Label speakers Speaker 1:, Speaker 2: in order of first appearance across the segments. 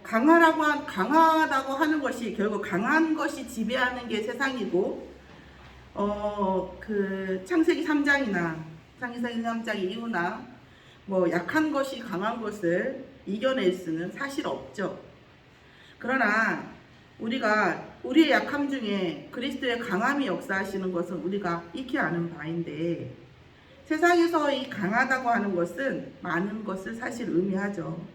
Speaker 1: 강하다고 하는 것이 결국 강한 것이 지배하는 게 세상이고, 창세기 3장 이후나 뭐 약한 것이 강한 것을 이겨낼 수는 사실 없죠. 그러나 우리의 약함 중에 그리스도의 강함이 역사하시는 것은 우리가 익히 아는 바인데, 세상에서 이 강하다고 하는 것은 많은 것을 사실 의미하죠.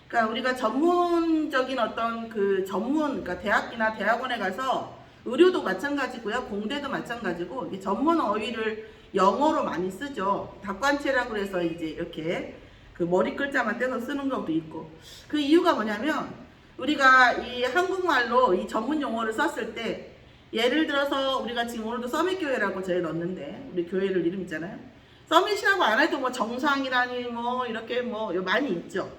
Speaker 1: 그러니까 우리가 전문적인 그러니까 대학이나 대학원에 가서 의료도 마찬가지고요, 공대도 마찬가지고, 이게 전문 어휘를 영어로 많이 쓰죠. 닭관체라고 해서 이제 이렇게 그 머리 글자만 떼서 쓰는 것도 있고, 그 이유가 뭐냐면 우리가 이 한국말로 이 전문 용어를 썼을 때, 예를 들어서 우리가 지금 오늘도 서밋교회라고 저희 넣었는데, 우리 교회를 이름 있잖아요. 서밋이라고 안 해도 뭐 정상이라니 뭐 이렇게 뭐 많이 있죠.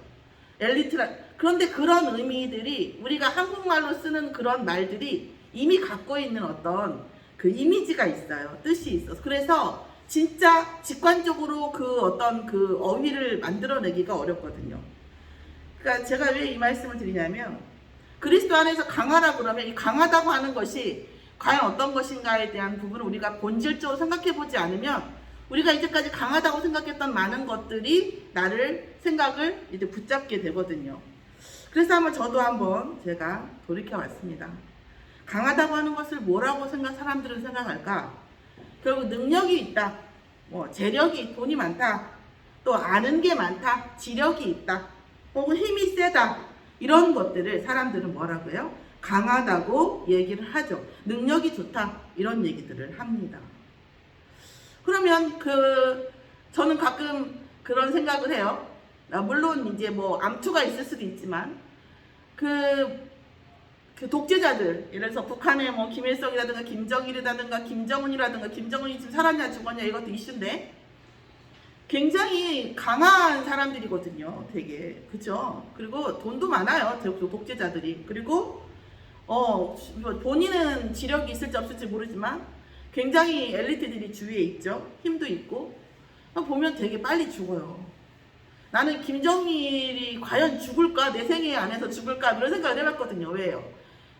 Speaker 1: 엘리트라. 그런데 그런 의미들이 우리가 한국말로 쓰는 그런 말들이 이미 갖고 있는 어떤 그 이미지가 있어요. 뜻이 있어서. 그래서 진짜 직관적으로 그 어떤 그 어휘를 만들어내기가 어렵거든요. 그러니까 제가 왜 이 말씀을 드리냐면, 그리스도 안에서 강하다 그러면 이 강하다고 하는 것이 과연 어떤 것인가에 대한 부분을 우리가 본질적으로 생각해 보지 않으면, 우리가 이제까지 강하다고 생각했던 많은 것들이 생각을 이제 붙잡게 되거든요. 그래서 저도 한번 제가 돌이켜 봤습니다. 강하다고 하는 것을 뭐라고 사람들은 생각할까? 결국 능력이 있다, 뭐 재력이, 돈이 많다, 또 아는 게 많다, 지력이 있다, 혹은 힘이 세다, 이런 것들을 사람들은 뭐라고요? 강하다고 얘기를 하죠. 능력이 좋다, 이런 얘기들을 합니다. 그러면 저는 가끔 그런 생각을 해요. 물론 이제 뭐 암투가 있을 수도 있지만, 그 독재자들, 예를 들어서 북한의 뭐 김일성이라든가 김정일이라든가 김정은이라든가, 김정은이 지금 살았냐 죽었냐 이것도 이슈인데, 굉장히 강한 사람들이거든요, 되게. 그죠? 그리고 돈도 많아요, 독재자들이. 그리고 본인은 지력이 있을지 없을지 모르지만 굉장히 엘리트들이 주위에 있죠. 힘도 있고. 보면 되게 빨리 죽어요. 나는 김정일이 과연 죽을까? 내 생애 안에서 죽을까? 이런 생각을 해봤거든요. 왜요?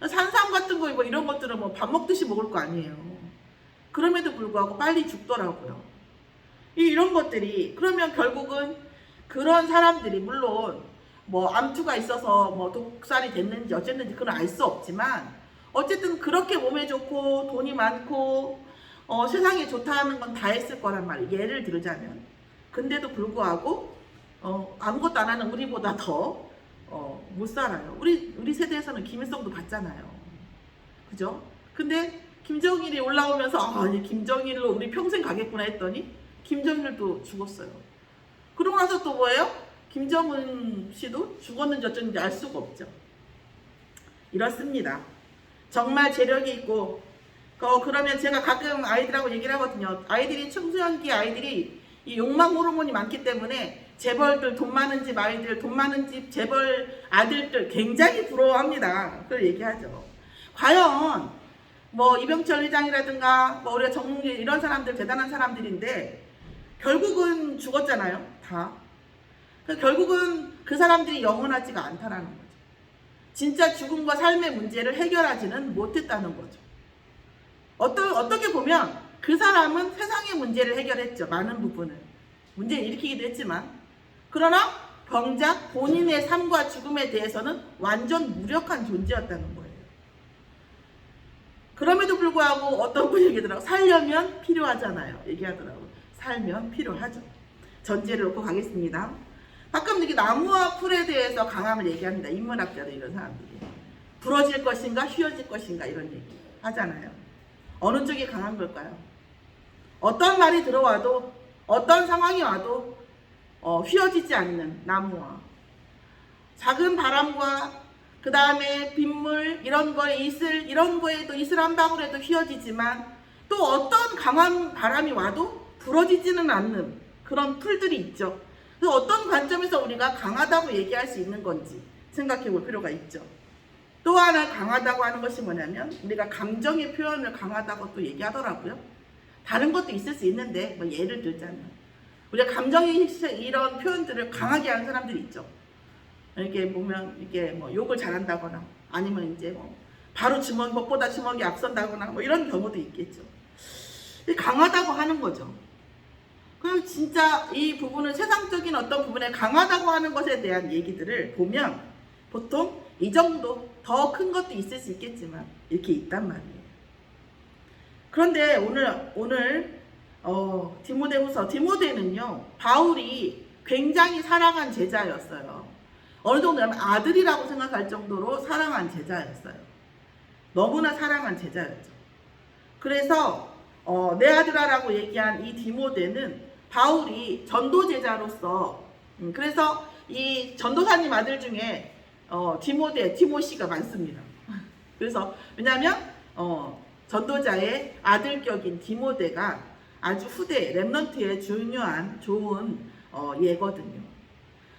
Speaker 1: 산삼 같은 거 뭐 이런 것들은 뭐 밥 먹듯이 먹을 거 아니에요. 그럼에도 불구하고 빨리 죽더라고요. 이런 것들이, 그러면 결국은 그런 사람들이, 물론 뭐 암투가 있어서 뭐 독살이 됐는지 어쨌는지 그건 알 수 없지만, 어쨌든 그렇게 몸에 좋고 돈이 많고 세상에 좋다는 건 다 했을 거란 말이에요. 예를 들자면. 근데도 불구하고 아무것도 안 하는 우리보다 더 못 살아요. 우리 세대에서는 김일성도 봤잖아요. 그죠? 근데 김정일이 올라오면서 이제 김정일로 우리 평생 가겠구나 했더니 김정일도 죽었어요. 그러고 나서 또 뭐예요? 김정은 씨도 죽었는지 어쩐지 알 수가 없죠. 이렇습니다. 정말 재력이 있고, 그러면 제가 가끔 아이들하고 얘기를 하거든요. 청소년기 아이들이 이 욕망 호르몬이 많기 때문에 재벌들, 돈 많은 집 아이들, 돈 많은 집 재벌 아들들 굉장히 부러워합니다. 그걸 얘기하죠. 과연 뭐 이병철 회장이라든가 뭐 우리가 정몽길 이런 사람들 대단한 사람들인데 결국은 죽었잖아요. 다. 결국은 그 사람들이 영원하지가 않다라는 거죠. 진짜 죽음과 삶의 문제를 해결하지는 못했다는 거죠. 어떻게 보면 그 사람은 세상의 문제를 해결했죠. 많은 부분을. 문제를 일으키기도 했지만. 그러나 정작 본인의 삶과 죽음에 대해서는 완전 무력한 존재였다는 거예요. 그럼에도 불구하고 어떤 분이 얘기하더라고요. 살려면 필요하잖아요. 얘기하더라고요. 살면 필요하죠. 전제를 놓고 가겠습니다. 가끔 이렇게 나무와 풀에 대해서 강함을 얘기합니다. 인문학자들 이런 사람들이. 부러질 것인가 휘어질 것인가 이런 얘기 하잖아요. 어느 쪽이 강한 걸까요? 어떤 말이 들어와도, 어떤 상황이 와도 휘어지지 않는 나무와, 작은 바람과 그 다음에 빗물 이런 거에도 이슬 한 방울에도 휘어지지만, 또 어떤 강한 바람이 와도 부러지지는 않는 그런 풀들이 있죠. 그래서 어떤 관점에서 우리가 강하다고 얘기할 수 있는 건지 생각해 볼 필요가 있죠. 또 하나 강하다고 하는 것이 뭐냐면, 우리가 감정의 표현을 강하다고 또 얘기하더라고요. 다른 것도 있을 수 있는데, 뭐 예를 들자면 우리가 감정의 이런 표현들을 강하게 하는 사람들이 있죠. 이렇게 보면 이게 뭐 욕을 잘한다거나 아니면 이제 뭐 바로 주먹 무엇보다 주먹이 앞선다거나 뭐 이런 경우도 있겠죠. 강하다고 하는 거죠. 그럼 진짜 이 부분은 세상적인 어떤 부분에 강하다고 하는 것에 대한 얘기들을 보면 보통 이 정도 더 큰 것도 있을 수 있겠지만 이렇게 있단 말이에요. 그런데 오늘 디모데는요, 바울이 굉장히 사랑한 제자였어요. 어느 정도냐면 아들이라고 생각할 정도로 사랑한 제자였어요. 너무나 사랑한 제자였죠. 그래서 내 아들아라고 얘기한 이 디모데는 바울이 전도 제자로서 그래서 이 전도사님 아들 중에 디모시가 많습니다. 그래서 왜냐하면 전도자의 아들격인 디모데가 아주 후대 렘넌트의 중요한 좋은 예거든요.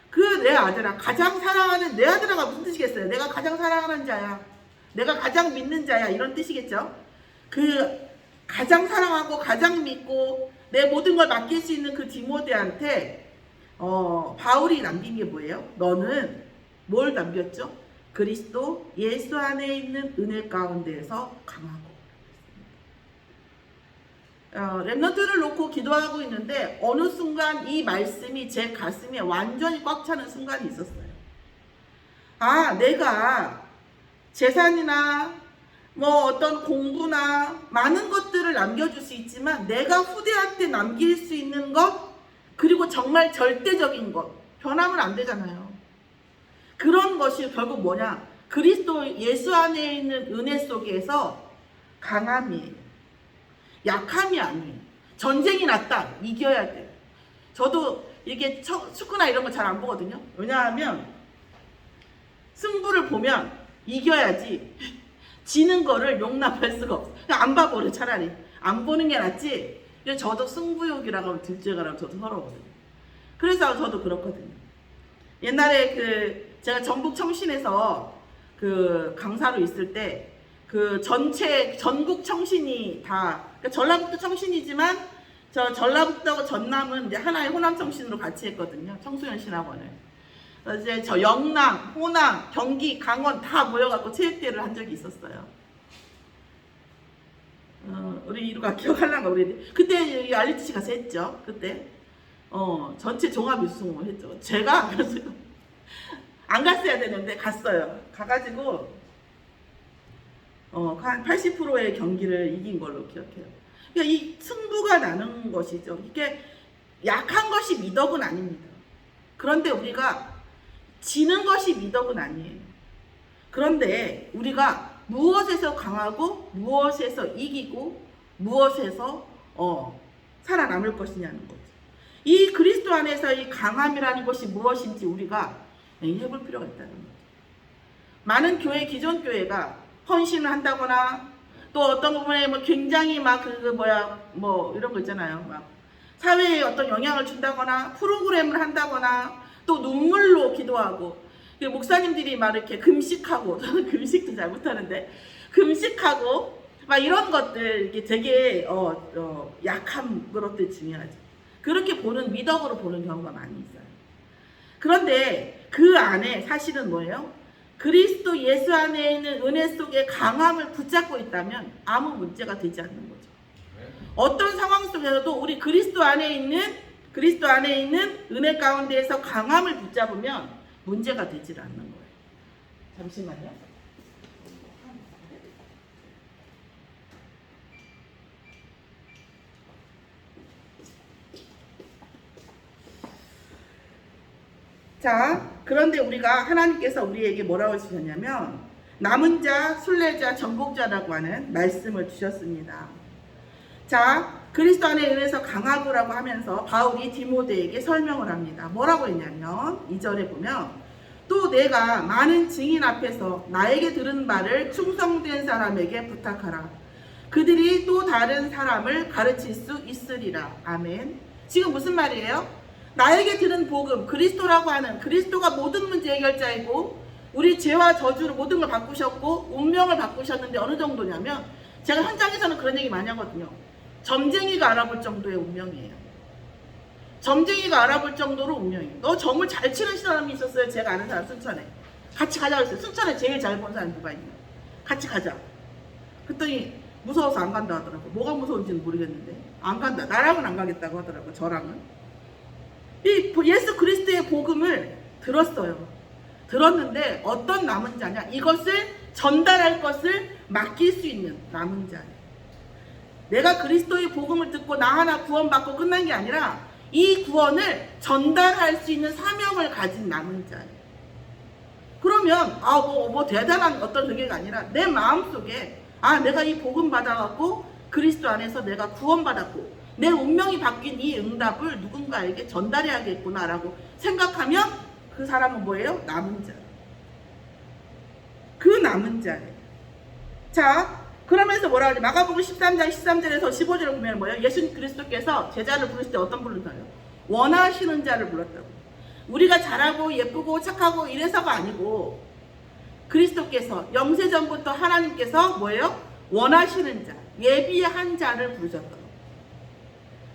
Speaker 1: 그 내 아들아, 가장 사랑하는 내 아들아가 무슨 뜻이겠어요? 내가 가장 사랑하는 자야, 내가 가장 믿는 자야, 이런 뜻이겠죠. 그 가장 사랑하고 가장 믿고 내 모든 걸 맡길 수 있는 그 디모데한테 바울이 남긴 게 뭐예요? 너는 뭘 남겼죠? 그리스도 예수 안에 있는 은혜 가운데에서 강하고. 렘넌트를 놓고 기도하고 있는데 어느 순간 이 말씀이 제 가슴에 완전히 꽉 차는 순간이 있었어요. 아, 내가 재산이나 뭐 어떤 공부나 많은 것들을 남겨줄 수 있지만 내가 후대한테 남길 수 있는 것, 그리고 정말 절대적인 것, 변하면 안 되잖아요. 그런 것이 결국 뭐냐? 그리스도 예수 안에 있는 은혜 속에서 강함이에요. 약함이 아니에요. 전쟁이 났다, 이겨야 돼요. 저도 이게 축구나 이런 거 잘 안 보거든요. 왜냐하면 승부를 보면 이겨야지 지는 거를 용납할 수가 없어. 그냥 안 봐버려. 차라리 안 보는 게 낫지. 저도 승부욕이라고 하면 둘째가라고 저도 서러워거든요. 그래서 저도 그렇거든요. 옛날에 제가 전북 청신에서 강사로 있을 때 전국 청신이 다, 그러니까 전라북도 청신이지만 전라북도하고 전남은 이제 하나의 호남 청신으로 같이 했거든요. 청소년 신학원을. 이제 영남, 호남, 경기, 강원 다 모여갖고 체육대회를 한 적이 있었어요. 우리 이루가 기억하려나 우리 그때 알리티시 가서 했죠. 그때 전체 종합 우승을 했죠. 제가 안 갔어야 되는데 갔어요. 가가지고 한 80%의 경기를 이긴 걸로 기억해요. 그러니까 이 승부가 나는 것이죠. 이게 약한 것이 미덕은 아닙니다. 그런데 우리가 지는 것이 미덕은 아니에요. 그런데 우리가 무엇에서 강하고 무엇에서 이기고 무엇에서 살아남을 것이냐는 거죠. 이 그리스도 안에서 이 강함이라는 것이 무엇인지 우리가 해볼 필요가 있다는 거죠. 많은 기존 교회가 헌신을 한다거나 또 어떤 부분에 굉장히 이런 거 있잖아요. 막 사회에 어떤 영향을 준다거나 프로그램을 한다거나 또 눈물로 기도하고 목사님들이 막 이렇게 금식하고 저는 금식도 잘 못하는데 금식하고 막 이런 것들 이게 되게 약한 것들 중요하죠. 그렇게 미덕으로 보는 경우가 많이 있어요. 그런데 그 안에 사실은 뭐예요? 그리스도 예수 안에 있는 은혜 속에 강함을 붙잡고 있다면 아무 문제가 되지 않는 거죠. 어떤 상황 속에서도 우리 그리스도 안에 있는 은혜 가운데에서 강함을 붙잡으면 문제가 되질 않는 거예요. 잠시만요. 자, 그런데 하나님께서 우리에게 뭐라고 주셨냐면 남은 자, 순례자, 정복자라고 하는 말씀을 주셨습니다. 자, 그리스도 안에 은혜에서 강하고라고 하면서 바울이 디모데에게 설명을 합니다. 뭐라고 했냐면 2절에 보면 또 내가 많은 증인 앞에서 나에게 들은 말을 충성된 사람에게 부탁하라. 그들이 또 다른 사람을 가르칠 수 있으리라. 아멘. 지금 무슨 말이에요? 나에게 들은 복음, 그리스도라고 하는 그리스도가 모든 문제 해결자이고 우리 죄와 저주로 모든 걸 바꾸셨고 운명을 바꾸셨는데 어느 정도냐면 제가 현장에서는 그런 얘기 많이 하거든요. 점쟁이가 알아볼 정도의 운명이에요. 점쟁이가 알아볼 정도로 운명이에요. 너 점을 잘 치는 사람이 있었어요. 제가 아는 사람 순천에. 같이 가자 그랬어요. 순천에 제일 잘 본 사람 누가 있냐. 같이 가자. 그랬더니 무서워서 안 간다 하더라고. 뭐가 무서운지는 모르겠는데 안 간다. 나랑은 안 가겠다고 하더라고. 저랑은. 이 예수 그리스도의 복음을 들었어요. 들었는데 어떤 남은 자냐? 이것을 전달할 것을 맡길 수 있는 남은 자예요. 내가 그리스도의 복음을 듣고 나 하나 구원받고 끝난 게 아니라 이 구원을 전달할 수 있는 사명을 가진 남은 자예요. 그러면 뭐 대단한 어떤 저게가 아니라 내 마음속에 내가 이 복음 받아갖고 그리스도 안에서 내가 구원받았고 내 운명이 바뀐 이 응답을 누군가에게 전달해야겠구나라고 생각하면 그 사람은 뭐예요? 남은 자. 그 남은 자예요. 자, 그러면서 뭐라 하지? 마가복음 13장 13절에서 15절을 보면 뭐예요? 예수 그리스도께서 제자를 부르실 때 어떤 불렀어요? 원하시는 자를 불렀다고. 우리가 잘하고 예쁘고 착하고 이래서가 아니고 그리스도께서 영세전부터 하나님께서 뭐예요? 원하시는 자, 예비한 자를 부르셨다고.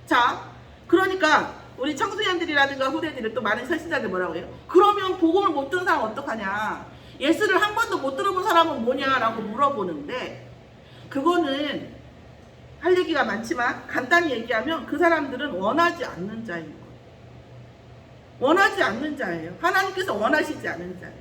Speaker 1: 자, 그러니까 우리 청소년들이라든가 후대들이 또 많은 설신자들 뭐라고 해요? 그러면 복음을 못 들은 사람은 어떡하냐? 예수를 한 번도 못 들어본 사람은 뭐냐라고 물어보는데 그거는 할 얘기가 많지만 간단히 얘기하면 그 사람들은 원하지 않는 자인 거예요. 원하지 않는 자예요. 하나님께서 원하시지 않는 자예요.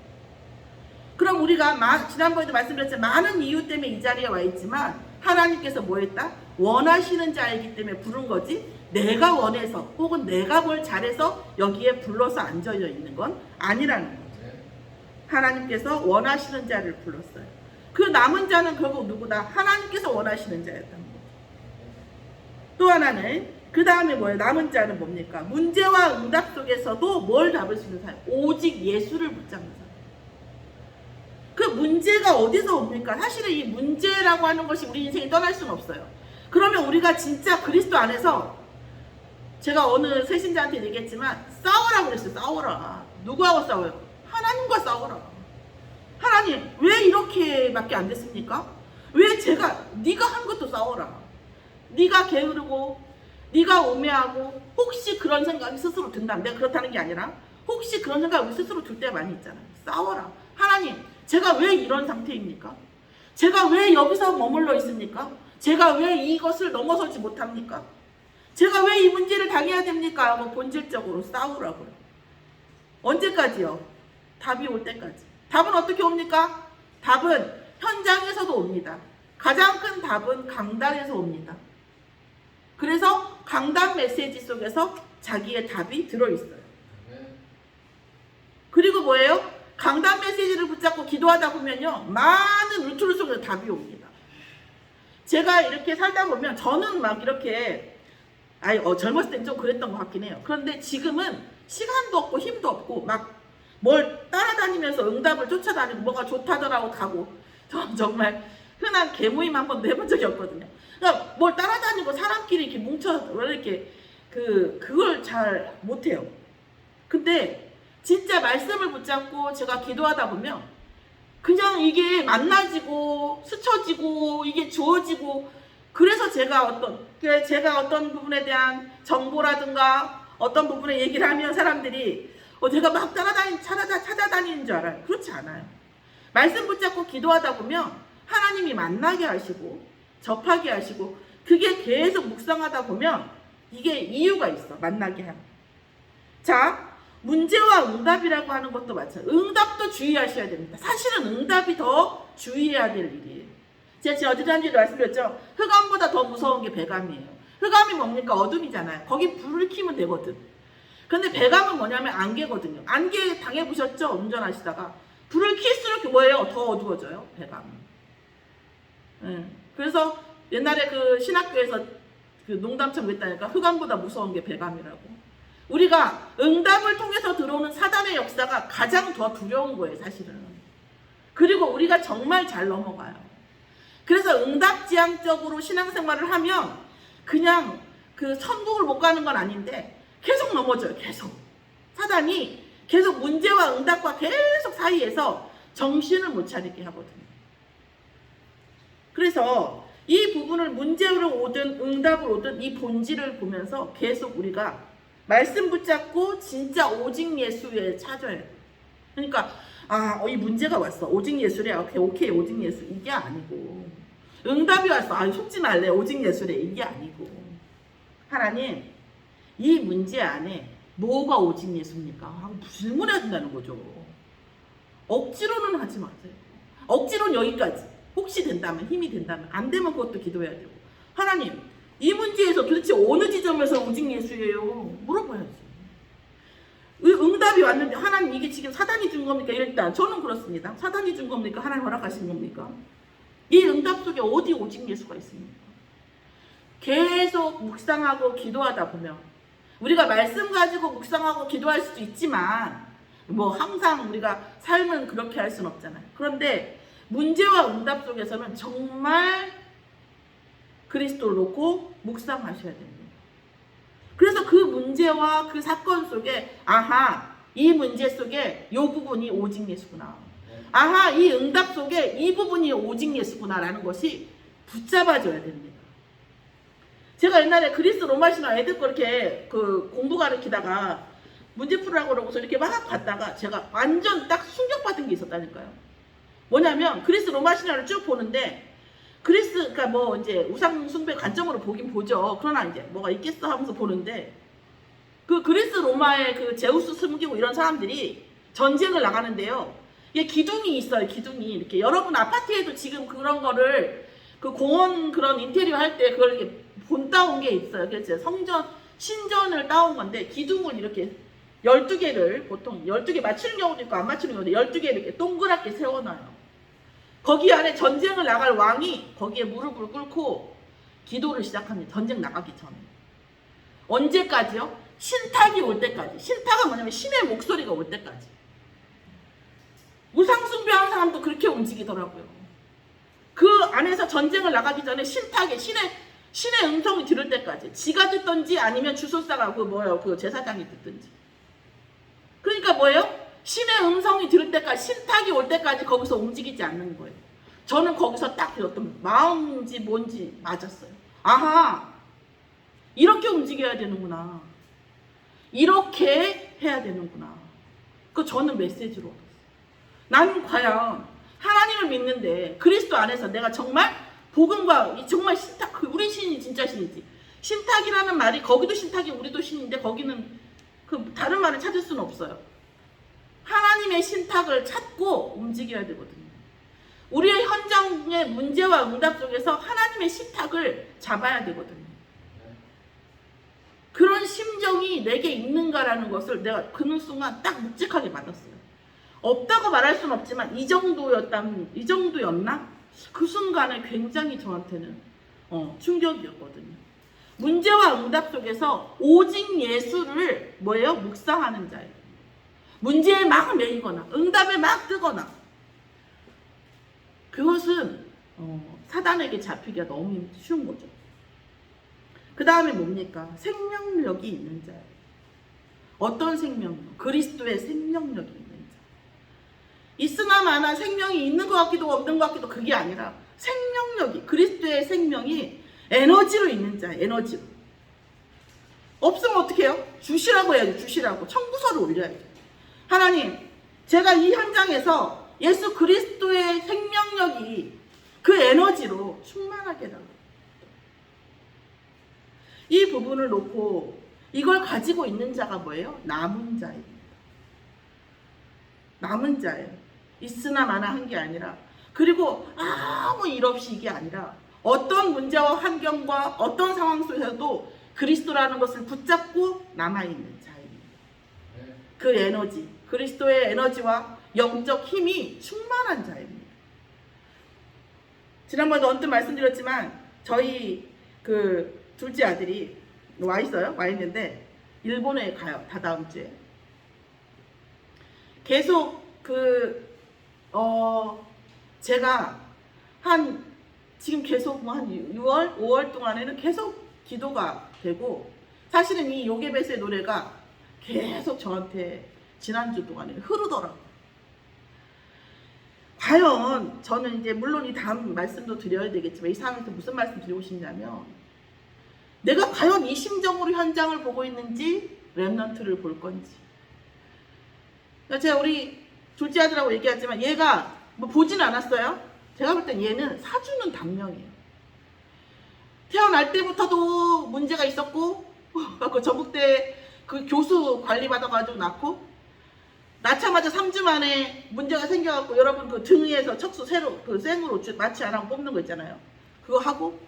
Speaker 1: 그럼 우리가 지난번에도 말씀드렸지만 많은 이유 때문에 이 자리에 와 있지만 하나님께서 뭐 했다? 원하시는 자이기 때문에 부른 거지 내가 원해서 혹은 내가 뭘 잘해서 여기에 불러서 앉아 있는 건 아니라는 거죠. 하나님께서 원하시는 자를 불렀어요. 그 남은 자는 결국 누구다? 하나님께서 원하시는 자였다는 거죠. 또 하나는 그 다음에 뭐예요? 남은 자는 뭡니까? 문제와 응답 속에서도 뭘 잡을 수 있는 사람? 오직 예수를 붙잡는 사람. 그 문제가 어디서 옵니까? 사실은 이 문제라고 하는 것이 우리 인생이 떠날 수는 없어요. 그러면 우리가 진짜 그리스도 안에서 제가 어느 새신자한테 얘기했지만 싸우라고 그랬어요. 싸워라. 누구하고 싸워요? 하나님과 싸워라. 하나님 왜 이렇게밖에 안 됐습니까? 왜 네가 한 것도 싸워라. 네가 게으르고 네가 오매하고 혹시 그런 생각이 스스로 든다면 내가 그렇다는 게 아니라 혹시 그런 생각이 스스로 들 때 많이 있잖아요. 싸워라. 하나님 제가 왜 이런 상태입니까? 제가 왜 여기서 머물러 있습니까? 제가 왜 이것을 넘어서지 못합니까? 제가 왜 이 문제를 당해야 됩니까? 하고 본질적으로 싸우라고요. 언제까지요? 답이 올 때까지. 답은 어떻게 옵니까? 답은 현장에서도 옵니다. 가장 큰 답은 강단에서 옵니다. 그래서 강단 메시지 속에서 자기의 답이 들어있어요. 그리고 뭐예요? 강단 메시지를 붙잡고 기도하다 보면요 많은 루트를 속에서 답이 옵니다. 제가 이렇게 살다 보면 저는 막 이렇게 젊었을 땐 좀 그랬던 것 같긴 해요. 그런데 지금은 시간도 없고 힘도 없고 막 뭘 따라다니면서 응답을 쫓아다니고 뭐가 좋다더라고 가고 저는 정말 흔한 개모임 한 번도 해본 적이 없거든요. 그러니까 뭘 따라다니고 사람끼리 이렇게 뭉쳐서 원래 이렇게 그걸 잘 못해요. 근데 진짜 말씀을 붙잡고 제가 기도하다 보면 그냥 이게 만나지고 스쳐지고 이게 주어지고 그래서 제가 어떤 부분에 대한 정보라든가 어떤 부분에 얘기를 하면 사람들이 제가 막 찾아다니는 줄 알아요. 그렇지 않아요. 말씀 붙잡고 기도하다 보면 하나님이 만나게 하시고 접하게 하시고 그게 계속 묵상하다 보면 이게 이유가 있어. 만나게 하는. 자, 문제와 응답이라고 하는 것도 마찬가지예요. 응답도 주의하셔야 됩니다. 사실은 응답이 더 주의해야 될 일이에요. 제가 지난주에도 말씀드렸죠. 흑암보다 더 무서운 게 배감이에요. 흑암이 뭡니까? 어둠이잖아요. 거기 불을 켜면 되거든. 근데 배감은 뭐냐면 안개거든요. 안개 당해보셨죠? 운전하시다가 불을 켤수록 뭐예요? 더 어두워져요. 배감은. 그래서 옛날에 그 신학교에서 그 농담처럼 했다니까 흑암보다 무서운 게 배감이라고. 우리가 응답을 통해서 들어오는 사단의 역사가 가장 더 두려운 거예요. 사실은. 그리고 우리가 정말 잘 넘어가요. 그래서 응답지향적으로 신앙생활을 하면 그냥 그 천국을 못 가는 건 아닌데 계속 넘어져요. 계속. 사단이 계속 문제와 응답과 계속 사이에서 정신을 못 차리게 하거든요. 그래서 이 부분을 문제로 오든 응답을 오든 이 본질을 보면서 계속 우리가 말씀 붙잡고 진짜 오직 예수에 찾아야 돼. 그러니까 이 문제가 왔어. 오직 예수래. 오케이 오직 예수. 이게 아니고 응답이 왔어. 속지 말래. 오직 예수래. 이게 아니고 하나님 이 문제 안에 뭐가 오직 예수입니까? 하고 질문해야 된다는 거죠. 억지로는 하지 마세요. 억지로는 여기까지. 혹시 된다면, 힘이 된다면, 안 되면 그것도 기도해야 되고. 하나님, 이 문제에서 도대체 어느 지점에서 오직 예수예요? 물어봐야지. 응답이 왔는데 하나님 이게 지금 사단이 준 겁니까? 일단 저는 그렇습니다. 사단이 준 겁니까? 하나님 허락하신 겁니까? 이 응답 속에 어디 오직 예수가 있습니까? 계속 묵상하고 기도하다 보면 우리가 말씀 가지고 묵상하고 기도할 수도 있지만 뭐 항상 우리가 삶은 그렇게 할 수는 없잖아요. 그런데 문제와 응답 속에서는 정말 그리스도를 놓고 묵상하셔야 됩니다. 그래서 그 문제와 그 사건 속에 이 문제 속에 이 부분이 오직 예수구나. 이 응답 속에 이 부분이 오직 예수구나라는 것이 붙잡아줘야 됩니다. 제가 옛날에 그리스 로마 신화 애들 거 이렇게 공부 가르치다가 문제 풀으라고 그러고서 이렇게 막 봤다가 제가 완전 딱 충격받은 게 있었다니까요. 뭐냐면 그리스 로마 신화를 쭉 보는데 그러니까 뭐 이제 우상 숭배 관점으로 보긴 보죠. 그러나 이제 뭐가 있겠어 하면서 보는데 그 그리스 로마의 그 제우스 숨기고 이런 사람들이 전쟁을 나가는데요. 이게 기둥이 있어요. 기둥이 이렇게 여러분 아파트에도 지금 그런 거를 그 공원 그런 인테리어 할 때 그걸 이렇게 본 따온 게 있어요. 그래서 신전을 따온 건데 기둥을 이렇게 12개를 보통 12개 맞추는 경우도 있고 안 맞추는 경우도 12개 이렇게 동그랗게 세워놔요. 거기 안에 전쟁을 나갈 왕이 거기에 무릎을 꿇고 기도를 시작합니다. 전쟁 나가기 전에. 언제까지요? 신탁이 올 때까지. 신탁은 뭐냐면 신의 목소리가 올 때까지. 우상숭배하는 사람도 그렇게 움직이더라고요. 그 안에서 전쟁을 나가기 전에 신탁에 신의 음성이 들을 때까지. 지가 듣든지 아니면 주술사가 그 제사장이 듣든지. 그러니까 뭐예요? 신의 음성이 들을 때까지, 신탁이 올 때까지 거기서 움직이지 않는 거예요. 저는 거기서 딱 어떤 마음인지 뭔지 맞았어요. 이렇게 움직여야 되는구나. 이렇게 해야 되는구나. 저는 메시지로 얻었어요. 나는 과연 하나님을 믿는데 그리스도 안에서 내가 정말 복음과 정말 신탁, 우리 신이 진짜 신이지. 신탁이라는 말이 거기도 신탁이 우리도 신인데 거기는 다른 말을 찾을 수는 없어요. 하나님의 신탁을 찾고 움직여야 되거든요. 우리의 현장의 문제와 응답 속에서 하나님의 신탁을 잡아야 되거든요. 그런 심정이 내게 있는가라는 것을 내가 그 순간 딱 묵직하게 받았어요. 없다고 말할 수는 없지만 이 정도였나? 그 순간에 굉장히 저한테는 충격이었거든요. 문제와 응답 속에서 오직 예수를 묵상하는 자예요. 문제에 막 매이거나 응답에 막 뜨거나 그것은 사단에게 잡히기가 너무 쉬운 거죠. 그 다음에 뭡니까? 생명력이 있는 자예요. 어떤 생명력? 그리스도의 생명력이 있는 자. 있으나 마나 생명이 있는 것 같기도 없는 것 같기도 그게 아니라 생명력이, 그리스도의 생명이 에너지로 있는 자예요. 에너지로. 없으면 어떻게 해요? 주시라고 해야죠. 주시라고. 청구서를 올려야죠. 하나님, 제가 이 현장에서 예수 그리스도의 생명력이 그 에너지로 충만하게 해달라고. 이 부분을 놓고 이걸 가지고 있는 자가 뭐예요? 남은 자입니다. 남은 자예요. 있으나 마나 한 게 아니라, 그리고 아무 일 없이 이게 아니라 어떤 문제와 환경과 어떤 상황 속에서도 그리스도라는 것을 붙잡고 남아있는 자입니다. 그 에너지, 그리스도의 에너지와 영적 힘이 충만한 자입니다. 지난번에도 언뜻 말씀드렸지만 저희 둘째 아들이 와 있어요. 와 있는데 일본에 가요. 다다음 주에. 계속 제가 지금 계속 한 6월, 5월 동안에는 계속 기도가 되고, 사실은 이 요게벳의 노래가 계속 저한테 지난주 동안에 흐르더라고요. 과연 저는 이제 물론 이 다음 말씀도 드려야 되겠지만 이 상황에서 무슨 말씀 드리고 싶냐면, 내가 과연 이 심정으로 현장을 보고 있는지 렘넌트를 볼 건지. 그러니까 제가 우리 둘째 아들하고 얘기하지만 얘가 뭐 보진 않았어요. 제가 볼 땐 얘는 사주는 단명이에요. 태어날 때부터도 문제가 있었고, 그 전북대 그 교수 관리 받아가지고 낳고, 낳자마자 3주 만에 문제가 생겨갖고, 여러분 그 등 위에서 척수 새로 그 생으로 마취 안 하고 뽑는 거 있잖아요. 그거 하고,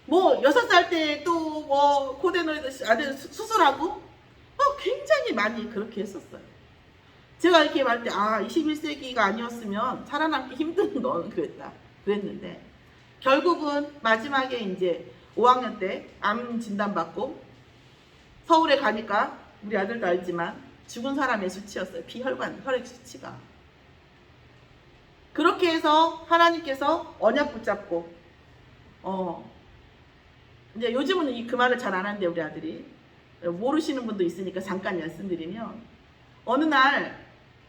Speaker 1: 뭐 6살 때 또 뭐 고데노이드 아들 수술하고, 굉장히 많이 그렇게 했었어요. 제가 이렇게 말할 때 21세기가 아니었으면 살아남기 힘든 건 그랬는데, 결국은 마지막에 이제 5학년 때 암 진단받고 서울에 가니까 우리 아들도 알지만 죽은 사람의 수치였어요. 비혈관 혈액 수치가. 그렇게 해서 하나님께서 언약 붙잡고 이제 요즘은 그 말을 잘 안 하는데 우리 아들이 모르시는 분도 있으니까 잠깐 말씀드리면, 어느 날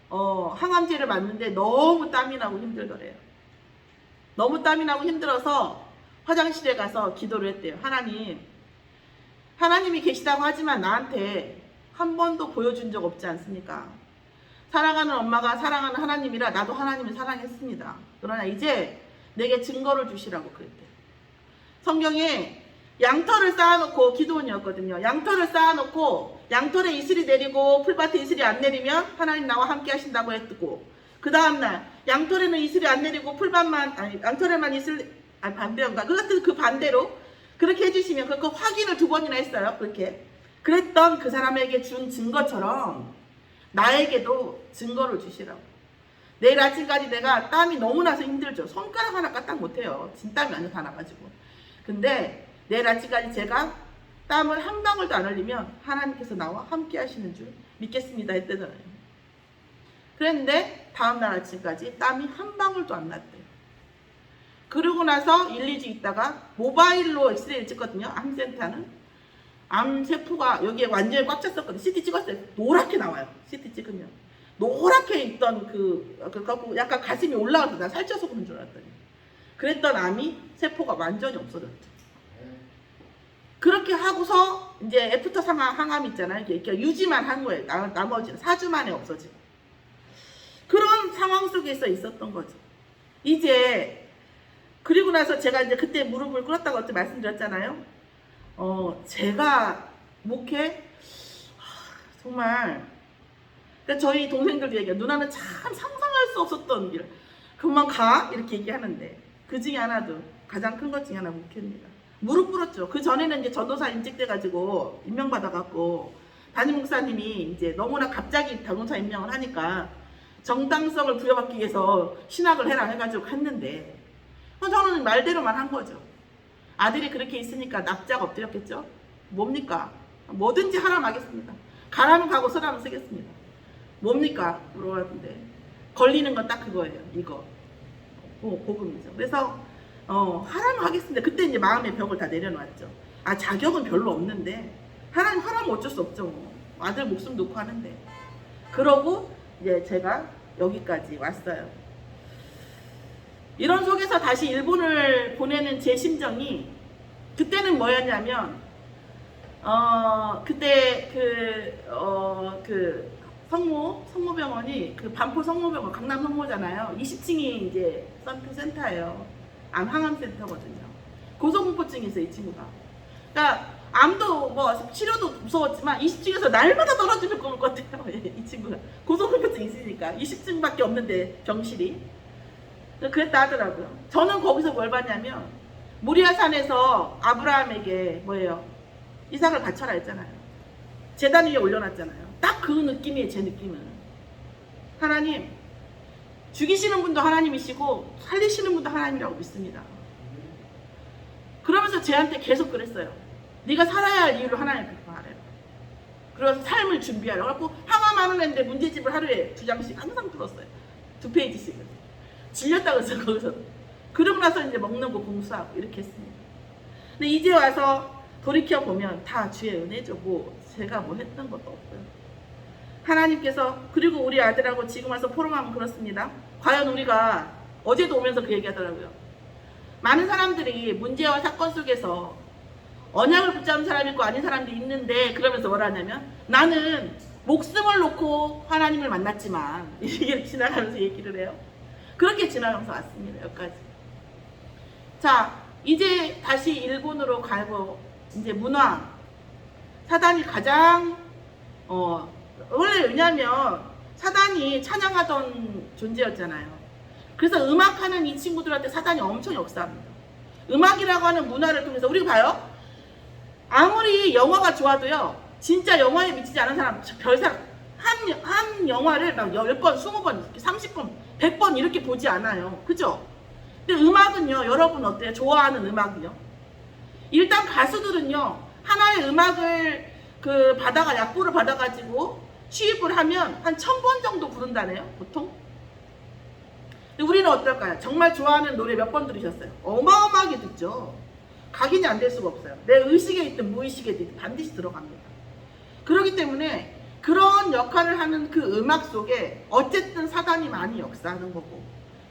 Speaker 1: 항암제를 맞는데 너무 땀이 나고 힘들더래요. 너무 땀이 나고 힘들어서 화장실에 가서 기도를 했대요. 하나님이 계시다고 하지만 나한테 한 번도 보여준 적 없지 않습니까? 사랑하는 엄마가 사랑하는 하나님이라 나도 하나님을 사랑했습니다. 그러나 이제 내게 증거를 주시라고 그랬대요. 성경에 양털을 쌓아놓고, 기도원이었거든요. 양털을 쌓아놓고 양털에 이슬이 내리고 풀밭에 이슬이 안 내리면 하나님 나와 함께 하신다고 했고, 그 다음날 양털에는 이슬이 안 내리고 양털에만 반대인가? 그 반대로 그렇게 해주시면, 그거 확인을 2번이나 했어요. 그렇게 그랬던 그 사람에게 준 증거처럼 나에게도 증거를 주시라고. 내일 아침까지 내가 땀이 너무 나서 힘들죠. 손가락 하나 까딱 못해요. 진땀이 완전 다 나가지고. 근데 내일 아침까지 제가 땀을 한 방울도 안 흘리면 하나님께서 나와 함께 하시는 줄 믿겠습니다 했대잖아요. 그랬는데 다음날 아침까지 땀이 한 방울도 안 났대요. 그러고 나서 1, 2주 있다가 모바일로 엑스레이를 찍거든요. 암센터는. 암세포가 여기에 완전히 꽉 찼었거든요. CT 찍었어요. 노랗게 나와요. CT 찍으면. 노랗게 있던 약간 가슴이 올라가서 나 살쪄서 그런 줄 알았더니. 그랬던 암이 세포가 완전히 없어졌죠. 그렇게 하고서 이제 애프터 항암 있잖아요. 그러니까 유지만 한 거예요. 나머지는 4주 만에 없어지고. 그런 상황 속에서 있었던 거죠. 이제 그리고 나서 제가 이제 그때 무릎을 꿇었다고 어제 말씀드렸잖아요. 제가 정말, 그러니까 저희 동생들도 얘기해요. 누나는 참 상상할 수 없었던 길. 그만 가? 이렇게 얘기하는데, 그 중에 하나도, 가장 큰 것 중에 하나 목회입니다. 무릎 꿇었죠. 그 전에는 이제 전도사 임직돼가지고 임명받아갖고 담임 목사님이 이제 너무나 갑자기 전도사 임명을 하니까 정당성을 부여받기 위해서 신학을 해라 해가지고 했는데, 저는 말대로만 한 거죠. 아들이 그렇게 있으니까 납작 엎드렸겠죠. 뭡니까? 뭐든지 하라면 하겠습니다. 가라면 가고 서라면 쓰겠습니다. 뭡니까? 물어봤는데 걸리는 건 딱 그거예요. 이거 복음이죠. 그래서 하라면 하겠습니다. 그때 이제 마음의 벽을 다 내려놨죠. 자격은 별로 없는데 하나님 하라면 어쩔 수 없죠. 아들 목숨 놓고 하는데. 그러고 이제 제가 여기까지 왔어요. 이런 속에서 다시 일본을 보내는 제 심정이, 그때는 뭐였냐면 그때 성모병원이 반포 성모병원, 강남 성모잖아요. 20층이 이제 센터예요. 항암센터거든요. 고소공포증이 있어요, 이 친구가. 그러니까 암도 뭐 치료도 무서웠지만 20층에서 날마다 떨어지는 꿈을 꿨대요. 이 친구가 고소공포증이 있으니까 20층밖에 없는데 병실이. 그랬다 하더라고요. 저는 거기서 뭘 봤냐면, 모리아산에서 아브라함에게 이삭을 바쳐라 했잖아요. 제단 위에 올려놨잖아요. 딱 그 느낌이에요. 제 느낌은. 하나님, 죽이시는 분도 하나님이시고 살리시는 분도 하나님이라고 믿습니다. 그러면서 쟤한테 계속 그랬어요. 네가 살아야 할 이유를 하나님께 말해요. 그래서 삶을 준비하려. 그래갖고 항암하는 애인데 문제집을 하루에 2장씩 항상 풀었어요. 2페이지씩. 질렸다고 했어요, 거기서. 그러고 나서 이제 먹는 거 공수하고 이렇게 했습니다. 근데 이제 와서 돌이켜보면 다 주의 은혜죠. 제가 했던 것도 없고요. 하나님께서, 그리고 우리 아들하고 지금 와서 포럼하면 그렇습니다. 과연 우리가, 어제도 오면서 그 얘기 하더라고요. 많은 사람들이 문제와 사건 속에서 언약을 붙잡은 사람이 있고 아닌 사람도 있는데, 그러면서 뭐라 하냐면 나는 목숨을 놓고 하나님을 만났지만, 이게 지나가면서 얘기를 해요. 그렇게 지나가면서 왔습니다. 여기까지. 자, 이제 다시 일본으로 가고, 이제 문화. 사단이 가장 원래 왜냐면 사단이 찬양하던 존재였잖아요. 그래서 음악하는 이 친구들한테 사단이 엄청 역사합니다. 음악이라고 하는 문화를 통해서 우리가 봐요. 아무리 영화가 좋아도요, 진짜 영화에 미치지 않은 사람, 별사람, 한 영화를 막 10번, 20번, 30번, 100번 이렇게 보지 않아요. 그죠? 근데 음악은요, 여러분 어때요? 좋아하는 음악은요? 일단 가수들은요, 하나의 음악을 약보를 받아가지고 취입을 하면 한 1000번 정도 부른다네요, 보통. 근데 우리는 어떨까요? 정말 좋아하는 노래 몇 번 들으셨어요? 어마어마하게 듣죠. 각인이 안 될 수가 없어요. 내 의식에 있든 무의식에 있든 반드시 들어갑니다. 그렇기 때문에 그런 역할을 하는 그 음악 속에 어쨌든 사단이 많이 역사하는 거고,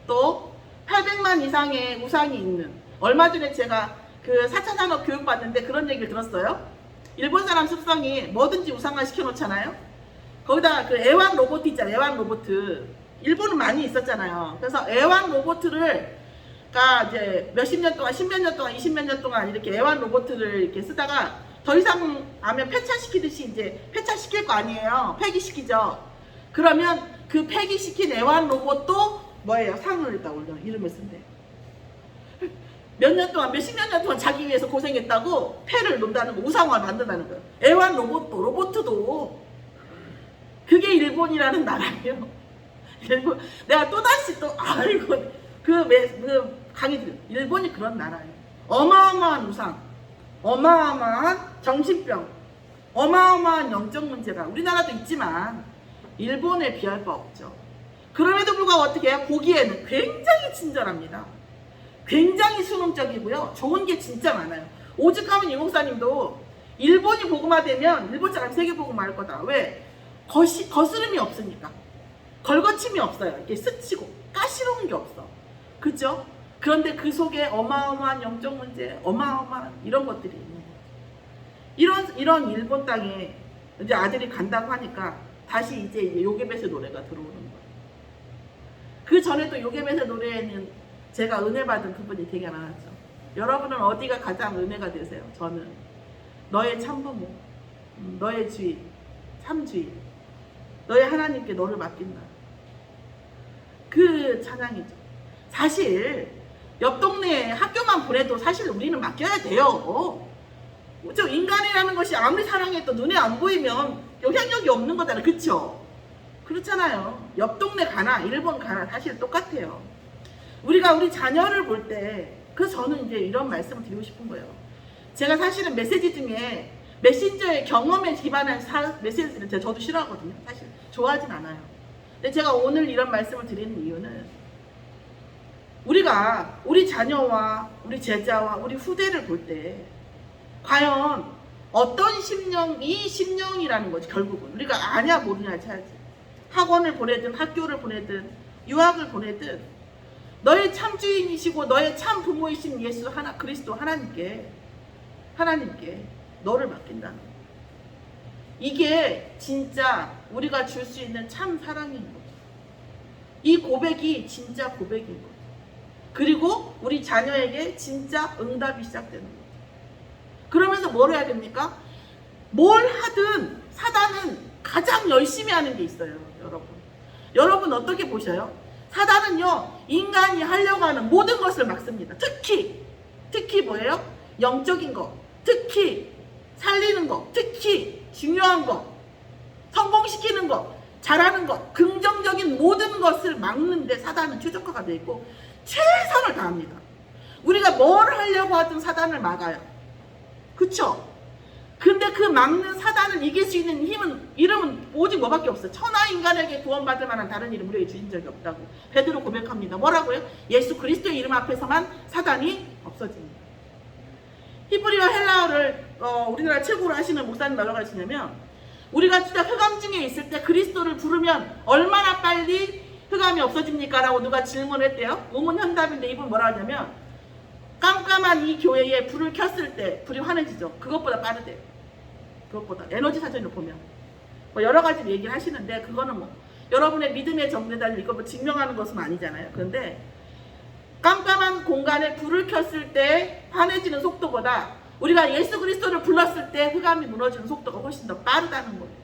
Speaker 1: 또 800만 이상의 우상이 있는, 얼마 전에 제가 그 4차 산업 교육 받는데 그런 얘기를 들었어요. 일본 사람 습성이 뭐든지 우상화 시켜놓잖아요. 거기다가 그 애완 로봇 있잖아요. 애완 로봇. 일본은 많이 있었잖아요. 그래서 애완 로봇을 이제 몇십 년 동안, 10몇 년 동안, 20몇 년 동안 이렇게 애완 로봇을 이렇게 쓰다가 더 이상 하면 폐차시키듯이 이제 폐차시킬 거 아니에요. 폐기시키죠. 그러면 그 폐기시킨 애완 로봇도 뭐예요? 상을 일단 올려. 이름을 쓴대. 몇 년 동안, 몇십 년 동안 자기 위해서 고생했다고 폐를 놓는다는 거, 우상화를 만든다는 거예요. 애완 로봇도. 그게 일본이라는 나라예요. 일본, 내가 또다시 강의 들어요. 일본이 그런 나라예요. 어마어마한 우상, 어마어마한 정신병, 어마어마한 영적 문제가 우리나라도 있지만 일본에 비할 바 없죠. 그럼에도 불구하고 어떻게 해요? 보기에는 굉장히 친절합니다. 굉장히 수능적이고요. 좋은 게 진짜 많아요. 오죽하면 이 목사님도 일본이 복음화되면 일본 사람 세계 복음화할 거다. 왜? 거스름이 없으니까. 걸거침이 없어요. 이렇게 스치고 까시러운 게 없어. 그죠? 그런데 그 속에 어마어마한 영적 문제, 어마어마한 이런 것들이 있는 거예요. 이런 일본 땅에 이제 아들이 간다고 하니까 다시 이제 요괴배스 노래가 들어오는 거예요. 그 전에 또 요괴배스 노래에는 제가 은혜 받은 그분이 되게 많았죠. 여러분은 어디가 가장 은혜가 되세요? 저는 너의 참부모, 너의 주인, 참주인, 너의 하나님께 너를 맡긴다. 그 찬양이죠. 사실 옆 동네에 학교만 보내도 사실 우리는 맡겨야 돼요. 저 인간이라는 것이 아무리 사랑해도 눈에 안 보이면 영향력이 없는 거잖아요. 그렇죠? 그렇잖아요. 옆 동네 가나 일본 가나 사실 똑같아요. 우리가 우리 자녀를 볼 때, 저는 이제 이런 말씀을 드리고 싶은 거예요. 제가 사실은 메시지 중에 메신저의 경험에 기반한 메시지를 저도 싫어하거든요. 사실 좋아하진 않아요. 근데 제가 오늘 이런 말씀을 드리는 이유는 우리가 우리 자녀와 우리 제자와 우리 후대를 볼 때 과연 어떤 심령이라는 거지. 결국은 우리가 아냐 모르냐 차야지. 학원을 보내든 학교를 보내든 유학을 보내든 너의 참 주인이시고 너의 참 부모이신 예수 그리스도 하나님께 너를 맡긴다는 거예요. 이게 진짜 우리가 줄 수 있는 참 사랑인 거죠. 이 고백이 진짜 고백인 거죠. 그리고 우리 자녀에게 진짜 응답이 시작되는 거죠. 그러면서 뭘 해야 됩니까? 뭘 하든 사단은 가장 열심히 하는 게 있어요. 여러분 어떻게 보셔요? 사단은요, 인간이 하려고 하는 모든 것을 막습니다. 특히 뭐예요? 영적인 거, 특히 살리는 거, 특히 중요한 거, 성공시키는 거, 잘하는 거, 긍정적인 모든 것을 막는데 사단은 최적화가 되어 있고 최선을 다합니다. 우리가 뭘 하려고 하든 사단을 막아요. 그쵸? 근데 그 막는 사단을 이길 수 있는 이름은 오직 뭐밖에 없어요. 천하 인간에게 구원받을 만한 다른 이름 우리에게 주신 적이 없다고 베드로 고백합니다. 뭐라고요? 예수 그리스도의 이름 앞에서만 사단이 없어집니다. 히브리어 헬라어를 우리나라 최고로 하시는 목사님 뭐라고 하시냐면, 우리가 진짜 흑암 중에 있을 때 그리스도를 부르면 얼마나 빨리 흑암이 없어집니까? 라고 누가 질문을 했대요. 우문현답인데 이분 뭐라 하냐면 깜깜한 이 교회에 불을 켰을 때 불이 환해지죠. 그것보다 빠르대요. 그것보다. 에너지 사전을 보면. 뭐 여러 가지 얘기를 하시는데 그거는 뭐 여러분의 믿음의 정대단을 이거 뭐 증명하는 것은 아니잖아요. 그런데 깜깜한 공간에 불을 켰을 때 환해지는 속도보다 우리가 예수 그리스도를 불렀을 때 흑암이 무너지는 속도가 훨씬 더 빠르다는 거예요.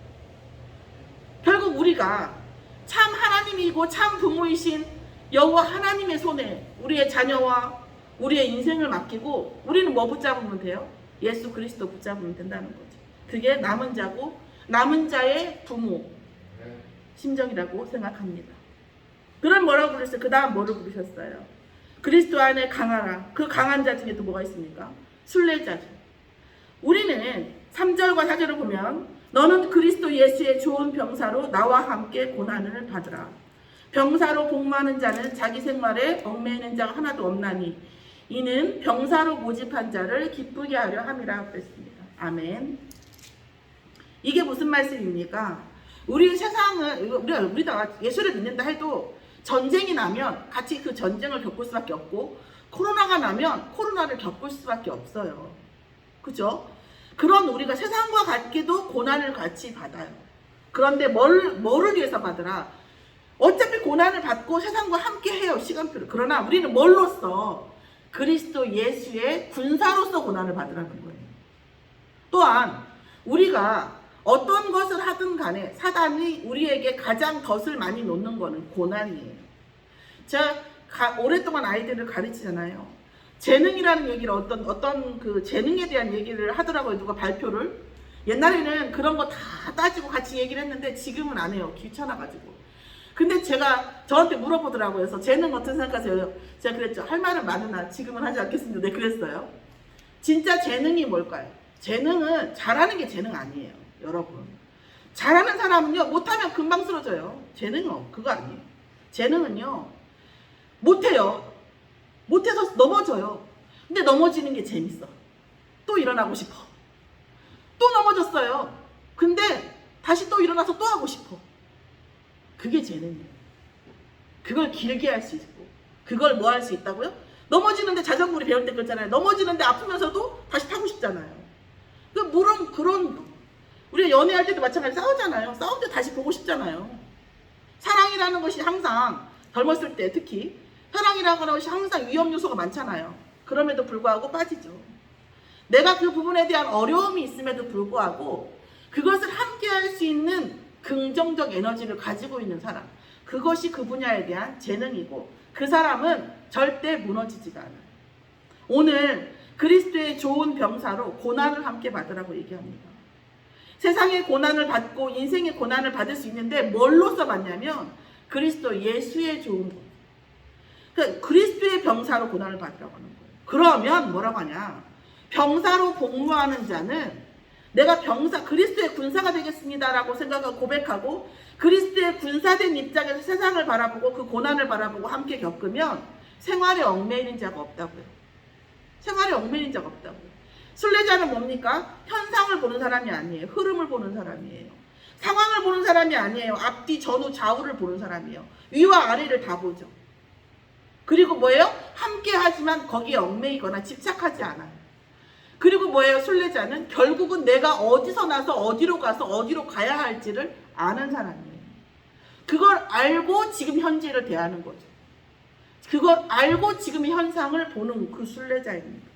Speaker 1: 결국 우리가 참 하나님이고 참 부모이신 여호와 하나님의 손에 우리의 자녀와 우리의 인생을 맡기고 우리는 뭐 붙잡으면 돼요? 예수 그리스도 붙잡으면 된다는 거죠. 그게 남은 자고 남은 자의 부모 심정이라고 생각합니다. 그럼 뭐라고 부르셨어요? 그 다음 뭐를 부르셨어요? 그리스도 안에 강하라. 그 강한 자 중에 또 뭐가 있습니까? 순례자죠. 우리는 3절과 4절을 보면 너는 그리스도 예수의 좋은 병사로 나와 함께 고난을 받으라. 병사로 복무하는 자는 자기 생활에 얽매이는 자가 하나도 없나니 이는 병사로 모집한 자를 기쁘게 하려 함이라 그랬습니다. 아멘. 이게 무슨 말씀입니까? 우리 세상은 우리가 예수를 믿는다 해도 전쟁이 나면 같이 그 전쟁을 겪을 수밖에 없고 코로나가 나면 코로나를 겪을 수밖에 없어요. 그죠? 그런 우리가 세상과 같게도 고난을 같이 받아요. 그런데 뭐를 위해서 받으라? 어차피 고난을 받고 세상과 함께 해요. 시간표를. 그러나 우리는 뭘로써? 그리스도 예수의 군사로서 고난을 받으라는 거예요. 또한 우리가 어떤 것을 하든 간에 사단이 우리에게 가장 덫을 많이 놓는 거는 고난이에요. 제가 오랫동안 아이들을 가르치잖아요. 재능이라는 얘기를 어떤 그 재능에 대한 얘기를 하더라고요. 누가 발표를. 옛날에는 그런 거 다 따지고 같이 얘기를 했는데 지금은 안 해요. 귀찮아가지고. 근데 제가 저한테 물어보더라고요. 그래서 재능 어떻게 생각하세요? 제가 그랬죠. 할 말은 많으나 지금은 하지 않겠습니다. 네, 그랬어요. 진짜 재능이 뭘까요? 재능은 잘하는 게 재능 아니에요. 여러분. 잘하는 사람은요. 못하면 금방 쓰러져요. 재능은 그거 아니에요. 재능은요. 못해요. 못해서 넘어져요. 근데 넘어지는 게 재밌어. 또 일어나고 싶어. 또 넘어졌어요. 근데 다시 또 일어나서 또 하고 싶어. 그게 재능이에요. 그걸 길게 할 수 있고 그걸 뭐 할 수 있다고요? 넘어지는데 자전거를 배울 때 그랬잖아요. 넘어지는데 아프면서도 다시 타고 싶잖아요. 물론 그런 우리가 연애할 때도 마찬가지 싸우잖아요. 싸울 때 다시 보고 싶잖아요. 사랑이라는 것이 항상 젊었을 때 특히 사랑이라고 하는 것이 항상 위험 요소가 많잖아요. 그럼에도 불구하고 빠지죠. 내가 그 부분에 대한 어려움이 있음에도 불구하고 그것을 함께 할 수 있는 긍정적 에너지를 가지고 있는 사람, 그것이 그 분야에 대한 재능이고 그 사람은 절대 무너지지가 않아요. 오늘 그리스도의 좋은 병사로 고난을 함께 받으라고 얘기합니다. 세상의 고난을 받고 인생의 고난을 받을 수 있는데 뭘로써 받냐면 그리스도 예수의 좋은 것. 그러니까 그리스도의 병사로 고난을 받으라고 하는 거예요. 그러면 뭐라고 하냐? 병사로 복무하는 자는 내가 그리스도의 군사가 되겠습니다라고 생각하고 고백하고 그리스도의 군사된 입장에서 세상을 바라보고 그 고난을 바라보고 함께 겪으면 생활에 얽매이는 자가 없다고요. 생활에 얽매이는 자가 없다고요. 순례자는 뭡니까? 현상을 보는 사람이 아니에요. 흐름을 보는 사람이에요. 상황을 보는 사람이 아니에요. 앞뒤 전후 좌우를 보는 사람이에요. 위와 아래를 다 보죠. 그리고 뭐예요? 함께 하지만 거기에 얽매이거나 집착하지 않아요. 그리고 뭐예요? 순례자는 결국은 내가 어디서 나서 어디로 가서 어디로 가야 할지를 아는 사람이에요. 그걸 알고 지금 현재를 대하는 거죠. 그걸 알고 지금의 현상을 보는 그 순례자입니다.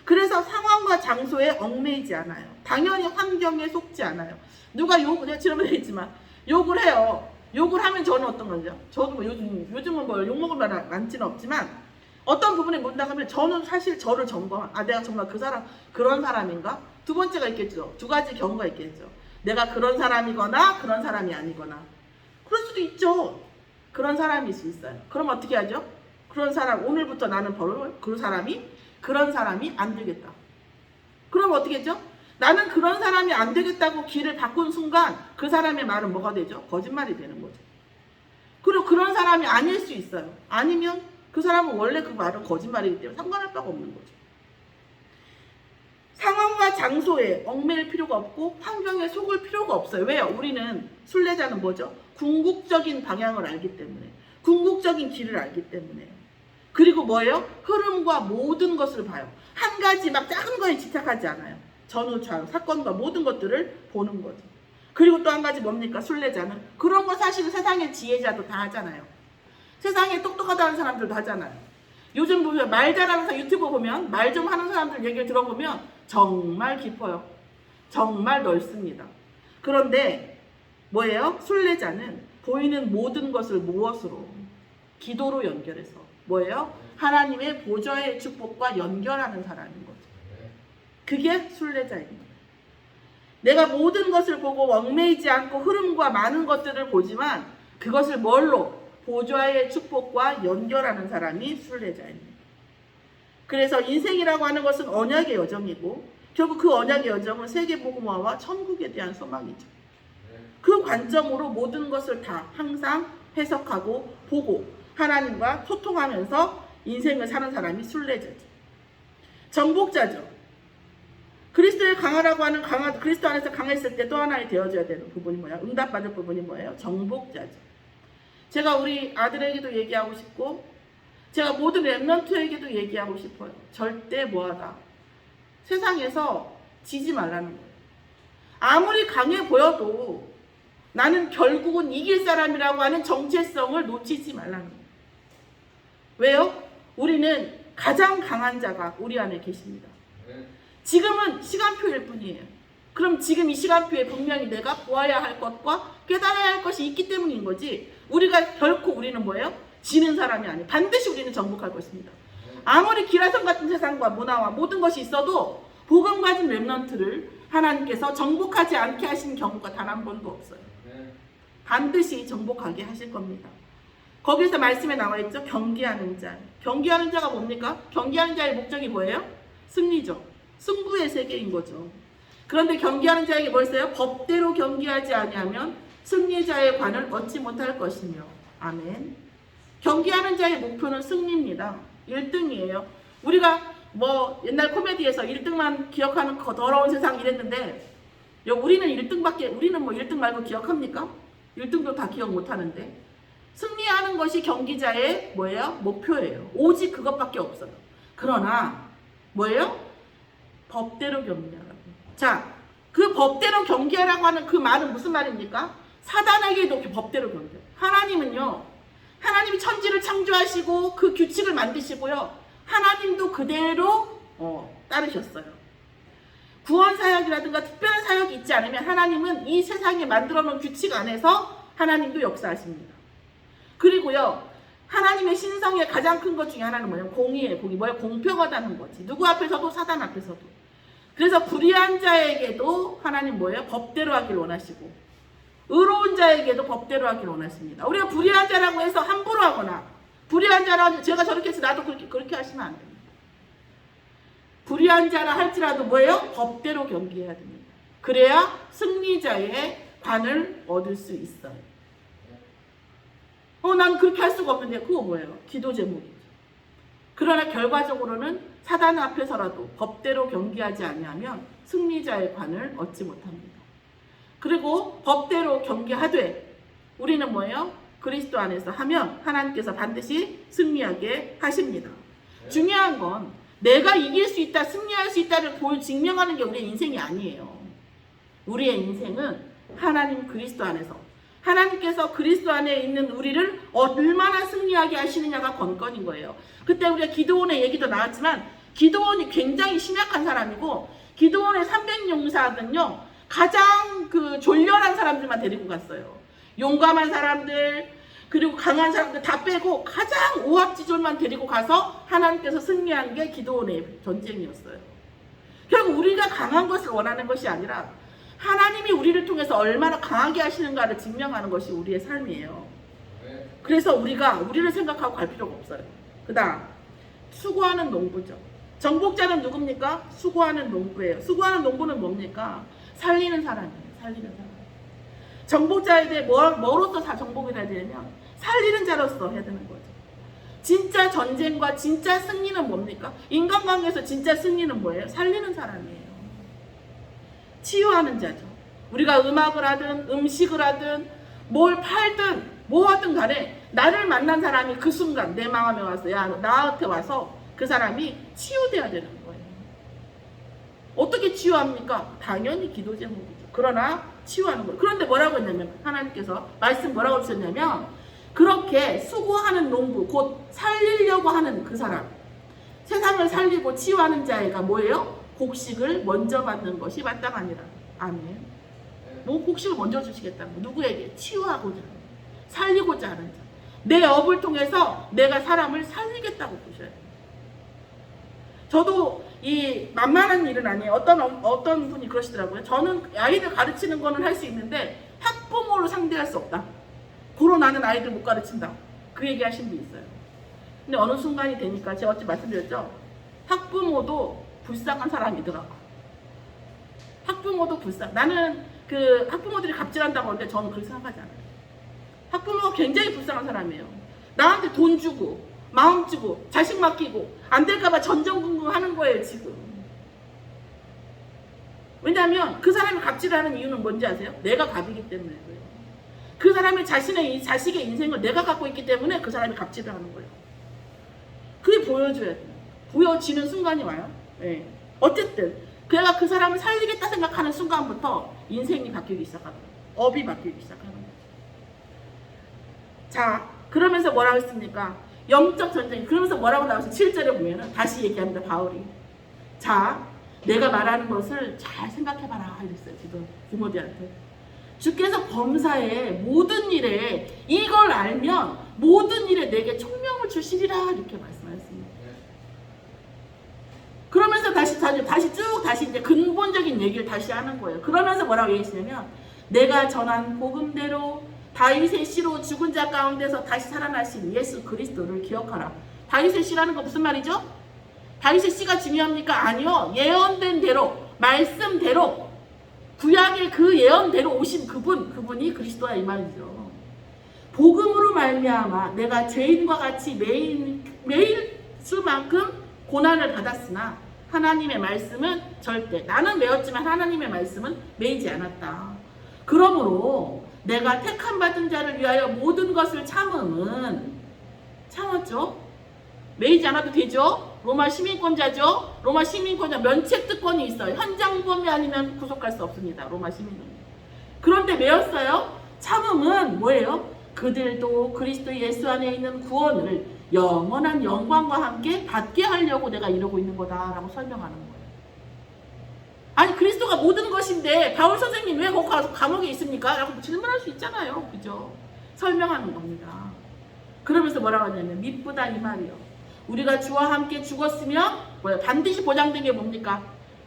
Speaker 1: 그래서 상황과 장소에 얽매이지 않아요. 당연히 환경에 속지 않아요. 누가 내가 지난번에 했지만 욕을 해요. 욕을 하면 저는 어떤 거죠? 저도 뭐 요즘은 뭐 욕먹을 말 많지는 없지만 어떤 부분에 문제가 하면 저는 사실 저를 점검, 내가 정말 그런 사람인가? 두 번째가 있겠죠. 두 가지 경우가 있겠죠. 내가 그런 사람이거나 그런 사람이 아니거나. 그럴 수도 있죠. 그런 사람일 수 있어요. 그럼 어떻게 하죠? 그런 사람, 오늘부터 나는 그런 사람이 안 되겠다. 그럼 어떻게 했죠? 나는 그런 사람이 안 되겠다고 길을 바꾼 순간 그 사람의 말은 뭐가 되죠? 거짓말이 되는 거죠. 그리고 그런 사람이 아닐 수 있어요. 아니면 그 사람은 원래 그 말은 거짓말이기 때문에 상관할 바가 없는 거죠. 상황과 장소에 얽매일 필요가 없고 환경에 속을 필요가 없어요. 왜요? 우리는 순례자는 뭐죠? 궁극적인 방향을 알기 때문에, 궁극적인 길을 알기 때문에. 그리고 뭐예요? 흐름과 모든 것을 봐요. 한 가지 막 작은 거에 집착하지 않아요. 전후 좌우 사건과 모든 것들을 보는 거죠. 그리고 또 한 가지 뭡니까? 순례자는 그런 거 사실은 세상의 지혜자도 다 하잖아요. 세상에 똑똑하다는 사람들도 하잖아요. 요즘 보면 말 잘하는 사람 유튜브 보면 말 좀 하는 사람들 얘기를 들어보면 정말 깊어요. 정말 넓습니다. 그런데 뭐예요? 순례자는 보이는 모든 것을 무엇으로? 기도로 연결해서 뭐예요? 하나님의 보좌의 축복과 연결하는 사람인 거죠. 그게 순례자입니다. 내가 모든 것을 보고 얽매이지 않고 흐름과 많은 것들을 보지만 그것을 뭘로? 보좌의 축복과 연결하는 사람이 순례자입니다. 그래서 인생이라고 하는 것은 언약의 여정이고 결국 그 언약의 여정은 세계복음화와 천국에 대한 소망이죠. 그 관점으로 모든 것을 다 항상 해석하고 보고 하나님과 소통하면서 인생을 사는 사람이 순례자죠. 정복자죠. 그리스도의 강하라고 하는 그리스도 안에서 강했을 때 또 하나의 되어줘야 되는 부분이 뭐야? 응답받을 부분이 뭐예요? 정복자죠. 제가 우리 아들에게도 얘기하고 싶고 제가 모든 랩런트에게도 얘기하고 싶어요. 절대 뭐하다. 세상에서 지지 말라는 거예요. 아무리 강해 보여도 나는 결국은 이길 사람이라고 하는 정체성을 놓치지 말라는 거예요. 왜요? 우리는 가장 강한 자가 우리 안에 계십니다. 지금은 시간표일 뿐이에요. 그럼 지금 이 시간표에 분명히 내가 보아야 할 것과 깨달아야 할 것이 있기 때문인 거지 우리가 결코 우리는 뭐예요? 지는 사람이 아니에요. 반드시 우리는 정복할 것입니다. 아무리 기라성 같은 세상과 문화와 모든 것이 있어도 복음 가진 렘넌트를 하나님께서 정복하지 않게 하신 경우가 단 한 번도 없어요. 반드시 정복하게 하실 겁니다. 거기서 말씀에 나와 있죠. 경계하는 자. 경계하는 자가 뭡니까? 경계하는 자의 목적이 뭐예요? 승리죠. 승부의 세계인 거죠. 그런데 경계하는 자에게 뭘 써요? 법대로 경계하지 아니하면 승리자의 관을 얻지 못할 것이며. 아멘. 경계하는 자의 목표는 승리입니다. 1등이에요. 우리가 뭐 옛날 코미디에서 1등만 기억하는 더러운 세상 이랬는데 우리는 1등밖에 우리는 뭐 1등 말고 기억합니까? 1등도 다 기억 못하는데 승리하는 것이 경기자의 뭐예요? 목표예요. 오직 그것밖에 없어요. 그러나 뭐예요? 법대로 경계하라고. 자, 그 법대로 경계하라고 하는 그 말은 무슨 말입니까? 사단에게도 법대로 경계. 하나님은요. 하나님이 천지를 창조하시고 그 규칙을 만드시고요. 하나님도 그대로 따르셨어요. 구원 사역이라든가 특별한 사역이 있지 않으면 하나님은 이 세상에 만들어 놓은 규칙 안에서 하나님도 역사하십니다. 그리고요. 하나님의 신성의 가장 큰 것 중에 하나는 뭐냐면 공의예요. 뭐예요? 공평하다는 거지. 누구 앞에서도 사단 앞에서도. 그래서 불의한 자에게도 하나님 뭐예요? 법대로 하길 원하시고 의로운 자에게도 법대로 하길 원하십니다. 우리가 불의한 자라고 해서 함부로 하거나 불의한 자라고 제가 저렇게 해서 나도 그렇게 하시면 안 됩니다. 불의한 자라 할지라도 뭐예요? 법대로 경계해야 됩니다. 그래야 승리자의 관을 얻을 수 있어요. 난 그렇게 할 수가 없는데 그거 뭐예요? 기도 제목이죠. 그러나 결과적으로는 사단 앞에서라도 법대로 경계하지 아니하면 승리자의 관을 얻지 못합니다. 그리고 법대로 경계하되 우리는 뭐예요? 그리스도 안에서 하면 하나님께서 반드시 승리하게 하십니다. 중요한 건 내가 이길 수 있다, 승리할 수 있다를 증명하는 게 우리의 인생이 아니에요. 우리의 인생은 하나님 그리스도 안에서 하나님께서 그리스도 안에 있는 우리를 얼마나 승리하게 하시느냐가 관건인 거예요. 그때 우리가 기드온의 얘기도 나왔지만 기드온이 굉장히 심약한 사람이고 기드온의 300용사는요 가장 졸렬한 사람들만 데리고 갔어요. 용감한 사람들 그리고 강한 사람들 다 빼고 가장 오합지졸만 데리고 가서 하나님께서 승리한 게 기드온의 전쟁이었어요. 결국 우리가 강한 것을 원하는 것이 아니라 하나님이 우리를 통해서 얼마나 강하게 하시는가를 증명하는 것이 우리의 삶이에요. 그래서 우리가 우리를 생각하고 갈 필요가 없어요. 그 다음 수고하는 농부죠. 정복자는 누굽니까? 수고하는 농부예요. 수고하는 농부는 뭡니까? 살리는 사람이에요. 살리는 사람. 정복자에 대해 뭐로서 정복을 해야 되냐면 살리는 자로서 해야 되는 거죠. 진짜 전쟁과 진짜 승리는 뭡니까? 인간관계에서 진짜 승리는 뭐예요? 살리는 사람이에요. 치유하는 자죠. 우리가 음악을 하든 음식을 하든 뭘 팔든 뭐 하든 간에 나를 만난 사람이 그 순간 내 마음에 와서 나한테 와서 그 사람이 치유돼야 되는 거예요. 어떻게 치유합니까? 당연히 기도 제목이죠. 그러나 치유하는 거예요. 그런데 뭐라고 했냐면 하나님께서 말씀 뭐라고 하셨냐면 그렇게 수고하는 농부 곧 살리려고 하는 그 사람 세상을 살리고 치유하는 자애가 뭐예요? 곡식을 먼저 받는 것이 마땅하니라. 아멘. 뭐 곡식을 먼저 주시겠다는 거. 누구에게? 치유하고자 하는 살리고자 하는 자. 내 업을 통해서 내가 사람을 살리겠다고 보셔야 돼요. 저도 이 만만한 일은 아니에요. 어떤 분이 그러시더라고요. 저는 아이들 가르치는 거는 할 수 있는데 학부모로 상대할 수 없다. 고로 나는 아이들 못 가르친다. 그 얘기 하신 분 있어요. 근데 어느 순간이 되니까 제가 어찌 말씀드렸죠. 학부모도 불쌍한 사람이더라고. 학부모도 나는 그 학부모들이 갑질한다고 하는데 저는 그렇게 생각하지 않아요. 학부모가 굉장히 불쌍한 사람이에요. 나한테 돈 주고 마음 주고 자식 맡기고 안 될까봐 전전긍긍하는 거예요 지금. 왜냐하면 그 사람이 갑질하는 이유는 뭔지 아세요? 내가 갑이기 때문에 그래요. 그 사람이 자식의 인생을 내가 갖고 있기 때문에 그 사람이 갑질을 하는 거예요. 그게 보여줘야 돼요. 보여지는 순간이 와요. 네. 어쨌든 그가 그 사람을 살리겠다 생각하는 순간부터 인생이 바뀌기 시작하더라고요. 업이 바뀌기 시작하는 거예요. 자, 그러면서 뭐라고 했습니까? 영적 전쟁이. 그러면서 뭐라고 나와서 7절에 보면은 다시 얘기합니다. 바울이. 자, 내가 말하는 것을 잘 생각해봐라 이랬어요. 지금 디모데한테. 주께서 범사의 모든 일에 이걸 알면 모든 일에 내게 총명을 주시리라 이렇게 말씀하셨습니다. 그러면서 다시 이제 근본적인 얘기를 다시 하는 거예요. 그러면서 뭐라고 얘기하시냐면 내가 전한 복음대로 다윗의 씨로 죽은 자 가운데서 다시 살아나신 예수 그리스도를 기억하라. 다윗의 씨라는 거 무슨 말이죠? 다윗의 씨가 중요합니까? 아니요. 예언된 대로 말씀대로 구약의 그 예언대로 오신 그분이 그리스도야 이 말이죠. 복음으로 말미암아 내가 죄인과 같이 매일 수만큼 고난을 받았으나 하나님의 말씀은 절대 나는 매었지만 하나님의 말씀은 매이지 않았다. 그러므로 내가 택함 받은 자를 위하여 모든 것을 참았죠. 매이지 않아도 되죠. 로마 시민권자죠. 로마 시민권자 면책특권이 있어요. 현장범이 아니면 구속할 수 없습니다. 로마 시민은. 그런데 매였어요. 참음은 뭐예요? 그들도 그리스도 예수 안에 있는 구원을 영원한 영광과 함께 받게 하려고 내가 이러고 있는 거다라고 설명하는 거예요. 아니 그리스도가 모든 것인데 바울 선생님 왜 거기 가서 감옥에 있습니까? 라고 질문할 수 있잖아요. 그죠? 설명하는 겁니다. 그러면서 뭐라고 하냐면 미쁘다 이 말이요. 우리가 주와 함께 죽었으면 뭐예요? 반드시 보장된 게 뭡니까?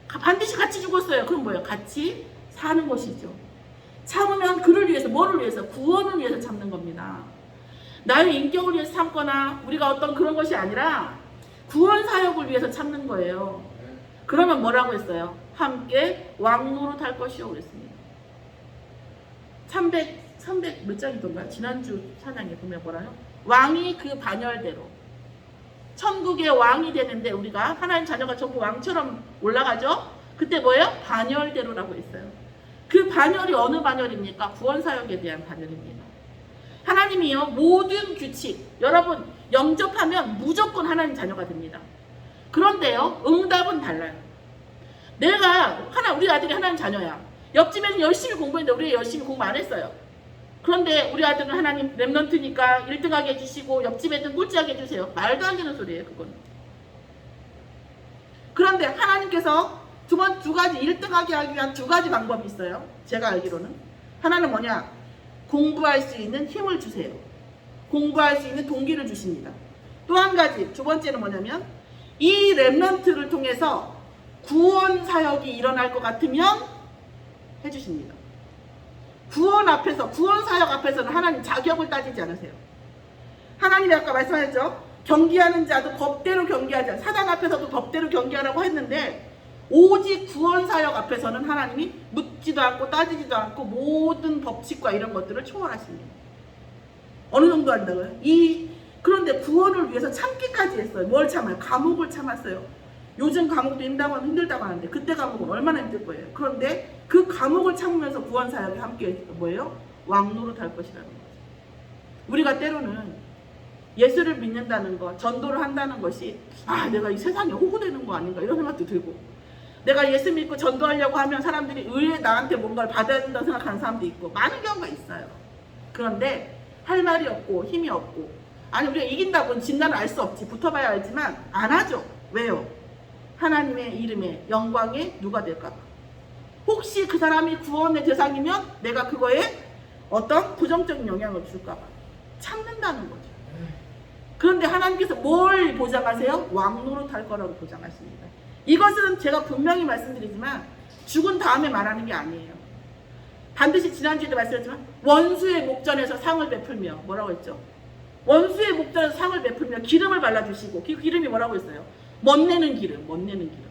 Speaker 1: 반드시 같이 죽었어요. 그럼 뭐예요? 같이 사는 것이죠. 참으면 그를 위해서 뭐를 위해서? 구원을 위해서 참는 겁니다. 나의 인격을 위해서 참거나 우리가 어떤 그런 것이 아니라 구원 사역을 위해서 참는 거예요. 그러면 뭐라고 했어요? 함께 왕노릇 할 것이요 그랬습니다. 300 몇 장이던가요? 지난주 찬양에 보면 뭐라요? 왕이 그 반열대로 천국의 왕이 되는데 우리가 하나님 자녀가 전부 왕처럼 올라가죠? 그때 뭐예요? 반열대로라고 했어요. 그 반열이 어느 반열입니까? 구원사역에 대한 반열입니다. 하나님이요 모든 규칙 여러분 영접하면 무조건 하나님 자녀가 됩니다. 그런데요 응답은 달라요. 우리 아들이 하나님 자녀야. 옆집에는 열심히 공부했는데 우리 열심히 공부 안 했어요. 그런데 우리 아들은 하나님 랩런트니까 1등하게 해주시고 옆집 애들 꼴찌하게 해주세요. 말도 안 되는 소리예요 그건. 그런데 하나님께서 두 가지 1등하게 하기 위한 두 가지 방법이 있어요. 제가 알기로는 하나는 뭐냐? 공부할 수 있는 힘을 주세요. 공부할 수 있는 동기를 주십니다. 또 한 가지 두 번째는 뭐냐면 이 랩런트를 통해서 구원 사역이 일어날 것 같으면 해주십니다. 구원 사역 앞에서는 하나님 자격을 따지지 않으세요. 하나님이 아까 말씀하셨죠? 경기하는 자도 법대로 경기하자. 사단 앞에서도 법대로 경기하라고 했는데 오직 구원 사역 앞에서는 하나님이 묻지도 않고 따지지도 않고 모든 법칙과 이런 것들을 초월하십니다. 어느 정도 한다고요? 그런데 구원을 위해서 참기까지 했어요. 뭘 참아요? 감옥을 참았어요. 요즘 감옥도 힘들다고 하는데 그때 감옥은 얼마나 힘들 거예요. 그런데 그 감옥을 참으면서 구원 사역에 함께 뭐예요? 왕노릇 할 것이라는 거죠. 우리가 때로는 예수를 믿는다는 것, 전도를 한다는 것이 내가 이 세상에 호구되는 거 아닌가 이런 생각도 들고, 내가 예수 믿고 전도하려고 하면 사람들이 의뢰 나한테 뭔가를 받아야 된다고 생각하는 사람도 있고 많은 경우가 있어요. 그런데 할 말이 없고 힘이 없고, 아니 우리가 이긴다고는 진단을 알 수 없지, 붙어봐야 알지만 안 하죠. 왜요? 하나님의 이름에 영광에 누가 될까 봐. 혹시 그 사람이 구원의 대상이면 내가 그거에 어떤 부정적인 영향을 줄까 봐 참는다는 거죠. 그런데 하나님께서 뭘 보장하세요? 왕노릇할 거라고 보장하십니다. 이것은 제가 분명히 말씀드리지만 죽은 다음에 말하는 게 아니에요. 반드시 지난주에도 말씀드렸지만 원수의 목전에서 상을 베풀며, 뭐라고 했죠? 원수의 목전에서 상을 베풀며 기름을 발라주시고, 그 기름이 뭐라고 했어요? 멋내는 기름, 멋내는 기름.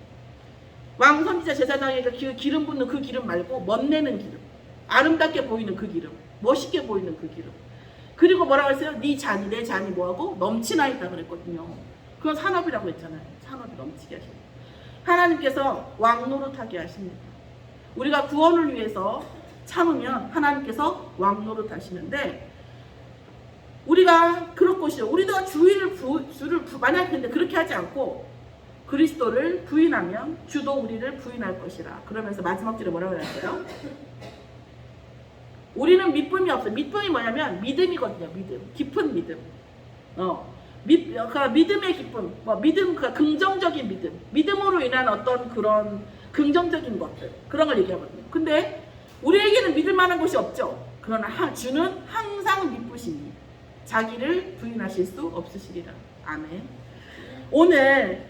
Speaker 1: 왕 선지자 제사장에게 기름 붓는 그 기름 말고 멋내는 기름, 아름답게 보이는 그 기름, 멋있게 보이는 그 기름. 그리고 뭐라고 했어요? 네 잔이, 내 잔이 뭐하고? 넘치나이다 그랬거든요. 그건 산업이라고 했잖아요. 산업이 넘치게 하십니다. 하나님께서 왕노릇하게 하십니다. 우리가 구원을 위해서 참으면 하나님께서 왕노릇 하시는데, 우리가 그럴 것이요. 우리가 주를 만약에 근데 그렇게 하지 않고 그리스도를 부인하면 주도 우리를 부인할 것이라. 그러면서 마지막 줄에 뭐라고 했어요? 우리는 믿음이 없어요. 믿음이 뭐냐면 믿음이거든요. 믿음, 깊은 믿음. 믿음의 기쁨, 믿음, 긍정적인 믿음, 믿음으로 인한 어떤 그런 긍정적인 것들, 그런 걸 얘기하거든요. 근데 우리에게는 믿을 만한 것이 없죠. 그러나 주는 항상 믿으시니 자기를 부인하실 수 없으시리라. 아멘. 오늘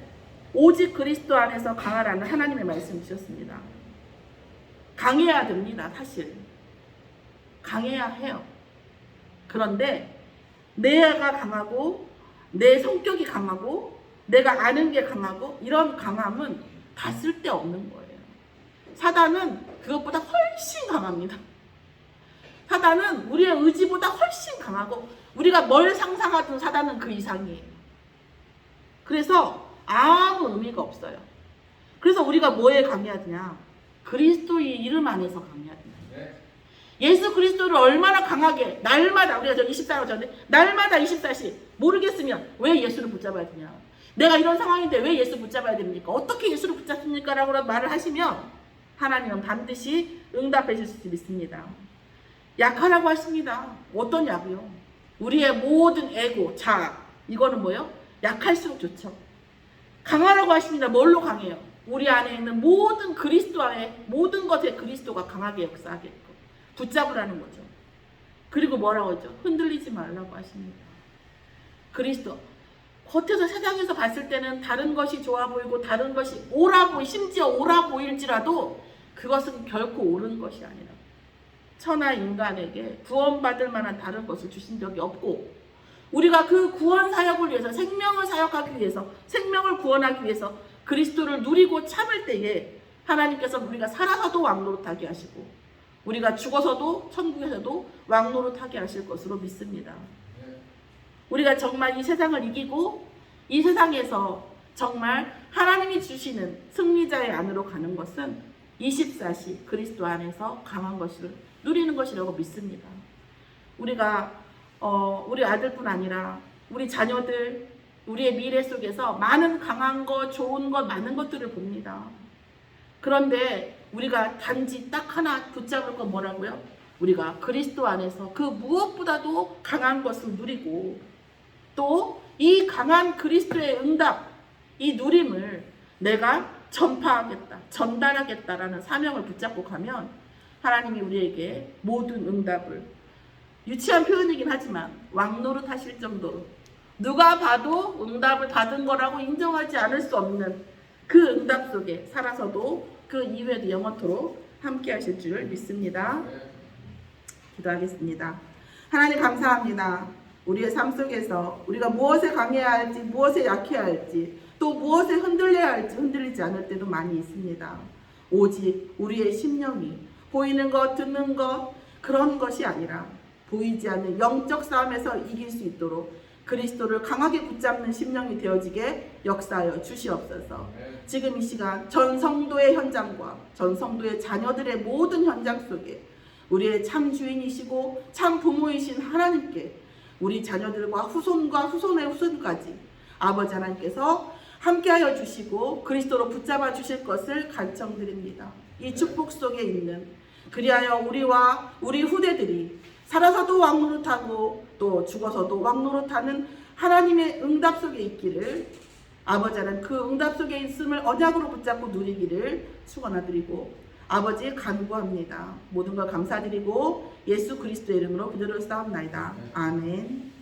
Speaker 1: 오직 그리스도 안에서 강하라는 하나님의 말씀 주셨습니다. 강해야 됩니다. 사실 강해야 해요. 그런데 내가 강하고 내 성격이 강하고 내가 아는 게 강하고 이런 강함은 다 쓸데없는 거예요. 사단은 그것보다 훨씬 강합니다. 사단은 우리의 의지보다 훨씬 강하고, 우리가 뭘 상상하든 사단은 그 이상이에요. 그래서 아무 의미가 없어요. 그래서 우리가 뭐에 강해야 되냐? 그리스도의 이름 안에서 강해야 된다. 예수 그리스도를 얼마나 강하게 날마다, 우리가 24일 전에 날마다 24시 모르겠으면 왜 예수를 붙잡아야 되냐? 내가 이런 상황인데 왜 예수 붙잡아야 됩니까? 어떻게 예수를 붙잡습니까? 라고 말을 하시면 하나님은 반드시 응답해 주실 수 믿습니다. 약하라고 하십니다. 어떤 약이요? 우리의 모든 에고, 자아, 이거는 뭐예요? 약할수록 좋죠. 강하라고 하십니다. 뭘로 강해요? 우리 안에 있는 모든 그리스도 안에 모든 것에 그리스도가 강하게 역사하게끔 붙잡으라는 거죠. 그리고 뭐라고 하죠? 흔들리지 말라고 하십니다. 그리스도. 겉에서 세상에서 봤을 때는 다른 것이 좋아 보이고 다른 것이 심지어 옳아 보일지라도 그것은 결코 옳은 것이 아니라, 천하 인간에게 구원받을 만한 다른 것을 주신 적이 없고, 우리가 그 구원 사역을 위해서, 생명을 사역하기 위해서, 생명을 구원하기 위해서 그리스도를 누리고 참을 때에 하나님께서 우리가 살아서도 왕노릇하게 하시고 우리가 죽어서도 천국에서도 왕노릇하게 하실 것으로 믿습니다. 우리가 정말 이 세상을 이기고 이 세상에서 정말 하나님이 주시는 승리자의 안으로 가는 것은 24시 그리스도 안에서 강한 것을 누리는 것이라고 믿습니다. 우리가 우리 아들뿐 아니라 우리 자녀들, 우리의 미래 속에서 많은 강한 것, 좋은 것, 많은 것들을 봅니다. 그런데 우리가 단지 딱 하나 붙잡을 건 뭐라고요? 우리가 그리스도 안에서 그 무엇보다도 강한 것을 누리고, 또 이 강한 그리스도의 응답, 이 누림을 내가 전파하겠다, 전달하겠다라는 사명을 붙잡고 가면 하나님이 우리에게 모든 응답을, 유치한 표현이긴 하지만 왕노릇 하실 정도로 누가 봐도 응답을 받은 거라고 인정하지 않을 수 없는 그 응답 속에 살아서도 그 이후에도 영원토록 함께 하실 줄 믿습니다. 기도하겠습니다. 하나님 감사합니다. 우리의 삶 속에서 우리가 무엇에 강해야 할지, 무엇에 약해야 할지, 또 무엇에 흔들려야 할지 흔들리지 않을 때도 많이 있습니다. 오직 우리의 심령이 보이는 것, 듣는 것, 그런 것이 아니라 보이지 않는 영적 싸움에서 이길 수 있도록 그리스도를 강하게 붙잡는 심령이 되어지게 역사하여 주시옵소서. 지금 이 시간 전 성도의 현장과 전 성도의 자녀들의 모든 현장 속에 우리의 참 주인이시고 참 부모이신 하나님께 우리 자녀들과 후손과 후손의 후손까지 아버지 하나님께서 함께하여 주시고 그리스도로 붙잡아 주실 것을 간청드립니다. 이 축복 속에 있는, 그리하여 우리와 우리 후대들이 살아서도 왕노릇하고 또 죽어서도 왕노릇하는 하나님의 응답 속에 있기를, 아버지 하나님 그 응답 속에 있음을 언약으로 붙잡고 누리기를 축원하드리고 아버지 간구합니다. 모든 걸 감사드리고 예수 그리스도의 이름으로 기도를 쌓옵나이다. 아멘.